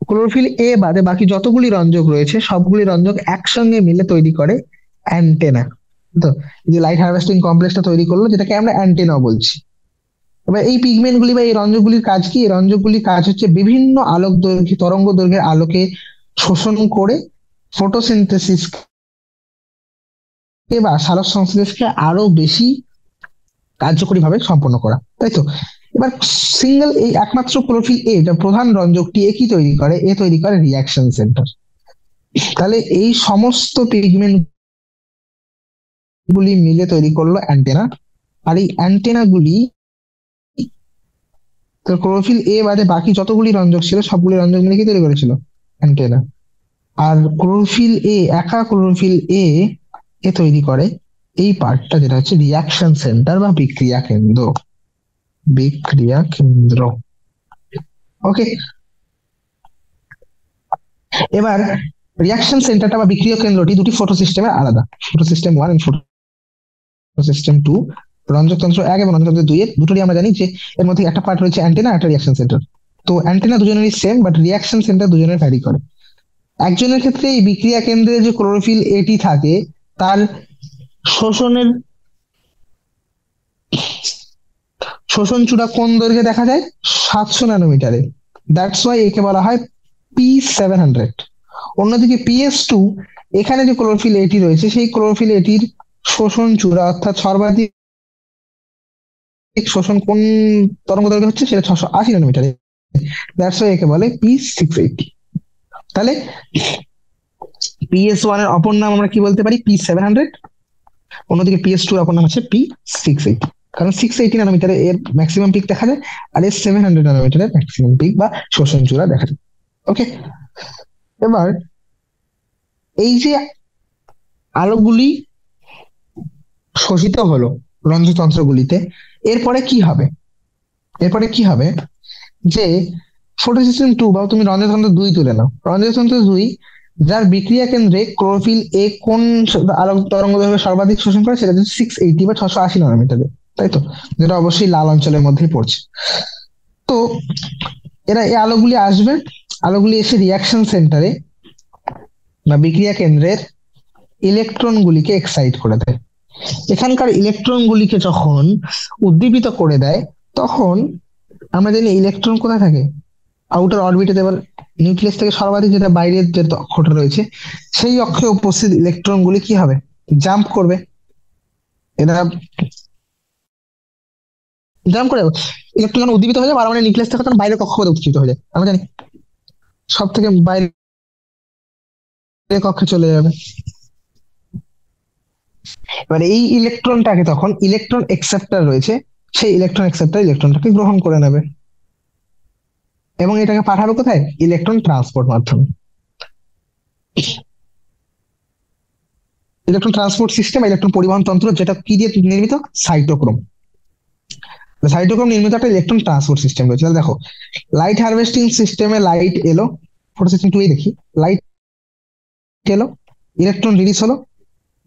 ক্লোরোফিল এ বাদে বাকি যতগুলি রঞ্জক রয়েছে সবগুলি রঞ্জক একসঙ্গে মিলে তৈরি করে অ্যান্টেনা। তো যে লাইট হারভেস্টিং কমপ্লেক্সটা তৈরি করলো, যেটাকে আমরা অ্যান্টেনা বলছি। এবার এই পিগমেন্ট গুলি বা এই রঞ্জকগুলির কাজ কি? এই রঞ্জকগুলির কাজ হচ্ছে বিভিন্ন আলোক দৈর্ঘ্য, তরঙ্গ দৈর্ঘ্যের আলোকে শোষণ করে ফটোসিনথেসিস কে বা সালোক সংশ্লেষকে আরো বেশি কার্যকরী ভাবে সম্পন্ন করা, তাই তো। এবার সিঙ্গেল এই একমাত্র ক্লোরোফিল এ, যা প্রধান রঞ্জকটি, এ কি তৈরি করে? এ তৈরি করে রিয়াকশন সেন্টার। তাহলে এই সমস্ত পিগমেন্ট গুলি মিলে তৈরি করলো অ্যান্টেনা। আর এই অ্যান্টেনা গুলি, তো ক্লোরোফিল এ বাদে বাকি যতগুলি রঞ্জক ছিল সবগুলি রঞ্জক মিলে কি তৈরি করেছিল? অ্যান্টেনা। আর ক্লোরোফিল এ, একা ক্লোরোফিল এ এ তৈরি করে এই পার্টটা, যেটা হচ্ছে রিয়াকশন সেন্টার বা বিক্রিয়া কেন্দ্র। বিক্রিয়া কেন্দ্র। ওকে। এবার রিয়াকশন সেন্টারটা বা বিক্রিয়া কেন্দ্রটি দুটি ফটো সিস্টেমের আলাদা, photosystem one and photosystem two. রঞ্জকতন্ত্র এক এবং রঞ্জকতন্ত্র দুই এর দুটোরই আমরা জানি যে এর মধ্যে একটা পার্ট রয়েছে অ্যান্টেনা, একটা রিয়াকশন সেন্টার। তো অ্যান্টেনা দুজনেরই সেম, বাট রিয়াকশন সেন্টার দুজনের ভ্যারি করে। একজনের ক্ষেত্রে এই বিক্রিয়া কেন্দ্রে যে ক্লোরোফিল এটি থাকে, তার শোষণের শোষণ চূড়া কোন দৈর্ঘ্যে দেখা যায়? 700 ন্যানোমিটারে। দ্যাটস ওয়াই একে বলা হয় P700। অন্যদিকে PS2, এখানে যে ক্লোরোফিল এটি রয়েছে, সেই ক্লোরোফিল এটির শোষণ চূড়া অর্থাৎ সর্বাধিক শোষণ কোন তরঙ্গ দৈর্ঘ্য হচ্ছে, সেটা 680 ন্যানোমিটারে। দ্যাটস ওয়াই একে বলে P680। তাহলে PS1 এর অপর নাম আমরা কি বলতে পারি? P700। অন্যদিকে PS2 এর অপর নাম হচ্ছে P680। কারণ 680 ন্যানোমিটারে এর ম্যাক্সিমাম পিক দেখা যায়, আর এর 700 ন্যানোমিটারের ম্যাক্সিমাম পিক বা শোষণ চূড়া দেখা যায়। ওকে। এবার এই যে আলোকগুলি শোষিত হলো রন্ধ্রতন্ত্রগুলিতে, এরপরে কি হবে? এরপরে কি হবে যে ফটোসিস্টেম টু, বা তুমি রন্ধ্রতন্ত্র দুই তুলে নাও। রন্ধ্রতন্ত্র দুই, যার বিক্রিয়া কেন্দ্রে ক্লোরোফিল এ কোন আলোক তরঙ্গ দৈর্ঘ্য সর্বাধিক শোষণ করে, সেটা হচ্ছে 680 বা 680 ন্যানোমিটারে, তাই তো? যেটা অবশ্যই লাল অঞ্চলের মধ্যেই পড়ছে। তো এরা এই আলোগুলি আসবে, আলোগুলি এসে রিয়াকশন সেন্টারে বা বিক্রিয়া কেন্দ্রের ইলেকট্রন গুলিকে এক্সাইট করে দেয়। এখানকার ইলেকট্রন গুলিকে যখন উদ্দীপিত করে দেয়, তখন আমরা জানি ইলেকট্রন কোথায় থাকে? আউটার অরবিটে। এবার নিউক্লিয়াস থেকে সর্বাধিক যেটা বাইরের যে অক্ষটা রয়েছে, সেই অক্ষে উপস্থিত ইলেকট্রন গুলি কি হবে? জাম্প করবে। এরা জাম্প করে ইলেকট্রন যখন উদ্দীপিত হয়ে যাবে, আর মানে নিউক্লিয়াস থেকে তখন বাইরের কক্ষপথে উৎক্ষিপ্ত হয়ে যায়, আমরা জানি সব থেকে বাইরের কক্ষে চলে যাবে। এবার এই ইলেকট্রনটাকে তখন ইলেকট্রন একসেপ্টার রয়েছে, সেই ইলেকট্রন একসেপ্টার ইলেকট্রনটাকে গ্রহণ করে নেবে এবং এটাকে পাঠাবে কোথায়? ইলেকট্রন ট্রান্সপোর্ট মাধ্যমে। ইলেকট্রন ট্রান্সপোর্ট সিস্টেম, ইলেকট্রন পরিবহন তন্ত্র, যেটা কি দিয়ে নির্মিত? সাইটোক্রোম। সাইটোক্রোম নির্মিত একটা ইলেকট্রন ট্রান্সপোর্ট সিস্টেম রয়েছে। তাহলে দেখো, লাইট হারভেস্টিং সিস্টেমে লাইট এলো, ফটো সিস্টেম টু দেখি। লাইট এলো, ইলেকট্রন রিলিজ হলো,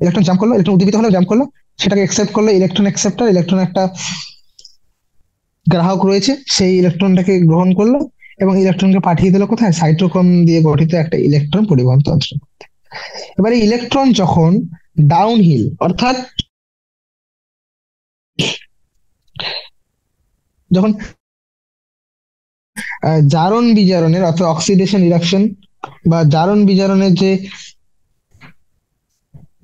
ইলেকট্রন জাম্প করলো, ইলেকট্রন উদ্দীপিত হলো, জাম্প করলো, সেটাকে একসেপ্ট করলো ইলেকট্রন একসেপ্টার। ইলেকট্রন একটা গ্রাহক রয়েছে, সেই ইলেকট্রনটাকে গ্রহণ করলো এবং ইলেকট্রনকে পাঠিয়ে দিল কোথায়? সাইটোক্রোম দিয়ে গঠিত একটা ইলেকট্রন পরিবহন তন্ত্র। এবারে ইলেকট্রন যখন ডাউন হিল, অর্থাৎ যখন জারণ বিজারণের অর্থাৎ অক্সিডেশন রিডাকশন বা জারণ বিজারণের যে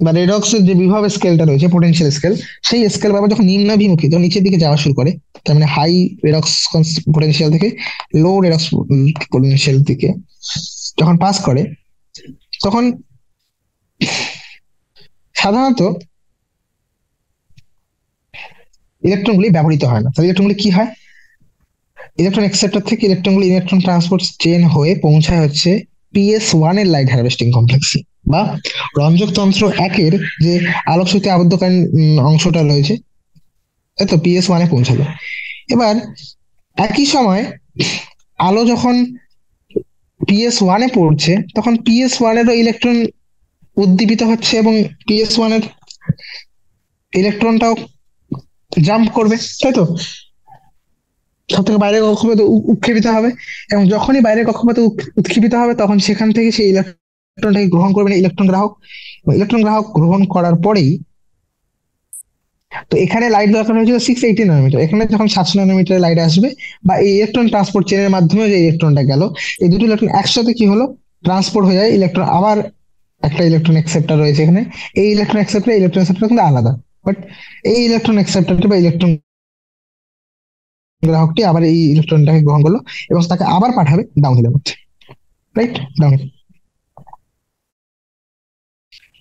বা রেডক্সের যে বিভব স্কেলটা রয়েছে, পোটেনশিয়াল স্কেল, সেই স্কেল বাবা যখন নিম্নাভিমুখী, যখন নিচের দিকে যাওয়া শুরু করে, তার মানে হাই রেডক্স পোটেনশিয়াল থেকে লো রেডক্স পোটেনশিয়াল দিকে যখন পাস করে, তখন সাধারণত ইলেকট্রনগুলি ব্যবহৃত হয় না। তাহলে ইলেকট্রনগুলি কি হয়? ইলেকট্রন অ্যাকসেপ্টর থেকে ইলেকট্রনগুলো ইলেকট্রন ট্রান্সপোর্ট চেন হয়ে পৌঁছায় হচ্ছে PS1 এর লাইট হারভেস্টিং কমপ্লেক্সে, বা রঞ্জকতন্ত্র একের যে আলোক শক্তি আবদ্ধকারী অংশটা রয়েছে, তাই তো, PS1 এ পৌঁছালো। এবার একই সময় আলো যখন PS1 এ পড়ছে, তখন PS1 এরও ইলেকট্রন উদ্দীপিত হচ্ছে এবং PS1 এর ইলেকট্রনটাও জাম্প করবে, তাই তো? সব থেকে বাইরের কক্ষপথে উৎক্ষেপিত হবে, এবং যখনই বাইরের কক্ষপথে উৎক্ষেপিত হবে, তখন সেখান থেকে সেই ইলেকট্রনটাকে গ্রহণ করবে ইলেকট্রন গ্রাহক। ইলেকট্রন গ্রাহক গ্রহণ করার পরেই, তো এখানে লাইট দরকার হয়েছিল 680 ন্যানোমিটার, এখানে যখন 700 ন্যানোমিটার লাইট আসবে, বা এই ইলেকট্রন ট্রান্সপোর্ট চেনের মাধ্যমে যে ইলেকট্রনটা গেল, এই দুটো ইলেকট্রন একসাথে কি হলো? ট্রান্সপোর্ট হয়ে যায় ইলেকট্রন। আবার একটা ইলেকট্রন অ্যাকসেপ্টার রয়েছে এখানে, এই ইলেকট্রন অ্যাকসেপ্টার ইলেকট্রন অ্যাকসেপ্টার কিন্তু আলাদা, বাট এই ইলেকট্রন অ্যাকসেপ্টারটি বা ইলেকট্রন গ্রাহকটি আবার এই ইলেকট্রনটাকে গ্রহণ করলো এবং তাকে আবার পাঠাবে ডাউনহিলের মধ্যে, রাইট? ডাউনহিল।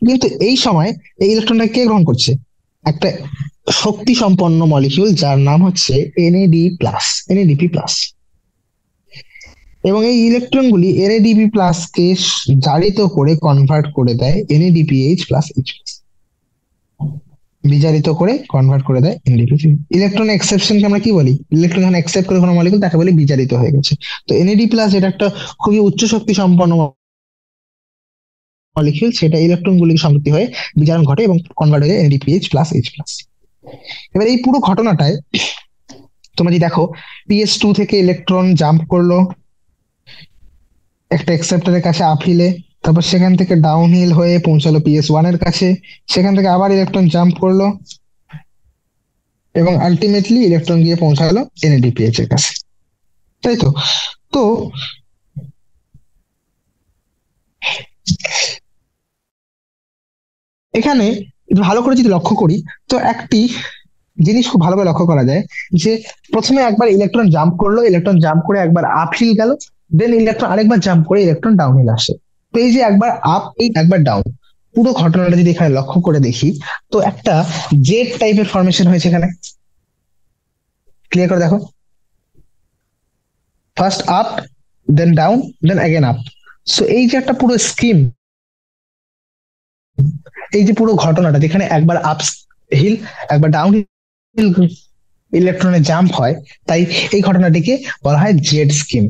কিন্তু এই সময় এই ইলেকট্রনটা কে গ্রহণ করছে? একটা শক্তি সম্পন্ন মলিকিউল, যার নাম হচ্ছে NAD+, NADP+। এবং এই ইলেকট্রনগুলি এনএডিপি প্লাস কে জারিত করে কনভার্ট করে দেয় এনএডিপিএইচ প্লাস এইচ প্লাস, বিজারিত করে কনভার্ট করে দেয় এনএডিপি। ইলেকট্রন এক্সেপশনকে আমরা কি বলি? ইলেকট্রন যখন অ্যাকসেপ্ট করে কোনো মলিকুল তাকে বলি বিজারিত হয়ে গেছে। তো এনএডি প্লাস এটা একটা খুবই উচ্চ শক্তি সম্পন্ন মলিকিউল, সেটা ইলেকট্রন গুলিকে সংযুক্তি হয়ে বিজারণ ঘটে এবং কনভার্ট হয়ে যায় এনএডিপিএইচ প্লাস এইচ প্লাস। এবার এই পুরো ঘটনাটায় তোমরা যদি দেখো, পিএস টু থেকে ইলেকট্রন জাম্প করলো একটা অ্যাকসেপ্টরের কাছে আপ হিলে, তারপর সেখান থেকে ডাউন হিল হয়ে পৌঁছালো পিএস ওয়ান এর কাছে, সেখান থেকে আবার ইলেকট্রন জাম্প করলো এবং আলটিমেটলি ইলেকট্রন গিয়ে পৌঁছালো এনএডিপিএইচ এর কাছে, তাই তো? তো এখানে একটু ভালো করে যদি লক্ষ্য করি, তো একটি জিনিস খুব ভালোভাবে লক্ষ্য করা যায় যে প্রথমে একবার ইলেকট্রন জাম্প করলো, ইলেকট্রন জাম্প করে একবার আপ হিল গেল, দেন ইলেকট্রন আরেকবার জাম্প করে ইলেকট্রন ডাউন হিল আসে। তো এই যে একবার আপ এই একবার ডাউন, পুরো ঘটনাটা যদি এখানে লক্ষ্য করে দেখি, তো একটা জেড টাইপের ফরমেশন হয়েছে এখানে। ক্লিয়ার করে দেখো, first up, then down, then again up. So এই যে একটা পুরো স্কিম, এই যে পুরো ঘটনাটা যেখানে একবার আপ হিল একবার ডাউন হিল ইলেকট্রনের জাম্প হয়, তাই এই ঘটনাটিকে বলা হয় জেড স্কিম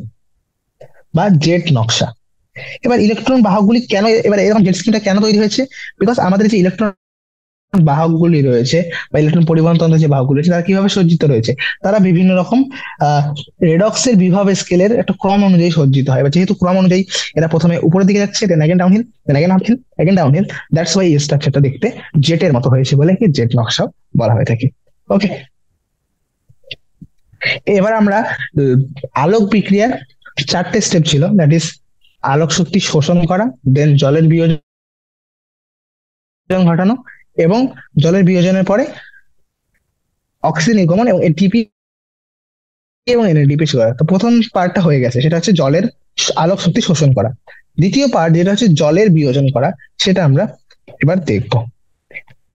বা জেড নকশা। এবার ইলেকট্রন বাহকগুলি কেন, এবার এরকম জেড স্কিমটা কেন তৈরি হয়েছে? বিকজ আমাদের যে ইলেকট্রন বাহকগুলি রয়েছে বা ইলেকট্রন পরিবহন তন্ত্রের যে বাহকগুলি রয়েছে তারা কিভাবে সজ্জিত রয়েছে, তারা বিভিন্ন রকম রেডক্সের বিভব স্কেলের একটা ক্রম অনুযায়ী সজ্জিত হয়। এবার যেহেতু ক্রম অনুযায়ী এরা প্রথমে উপরের দিকে যাচ্ছে, then again downhill, then again uphill, again downhill, that's why এই স্ট্রাকচারটা দেখতে জেটের মতো হয়েছে বলে কি জেট নকশা বলা হয়ে থাকে। ওকে, এবার আমরা আলোক বিক্রিয়ার চারটে স্টেপ ছিল, দ্যাট ইজ আলোক শক্তি শোষণ করা, দেন জলের বিয়োজন ঘটানো, এবং জলের বিয়োজনের পরে অক্সিজেন নির্গমন এবং এটিপি এবং এনএডিপি করা। তো প্রথম পার্টটা হয়ে গেছে, সেটা হচ্ছে জলের আলোক শক্তি শোষণ করা। দ্বিতীয় পার্ট যেটা হচ্ছে জলের বিয়োজন করা, সেটা আমরা এবার দেখবো।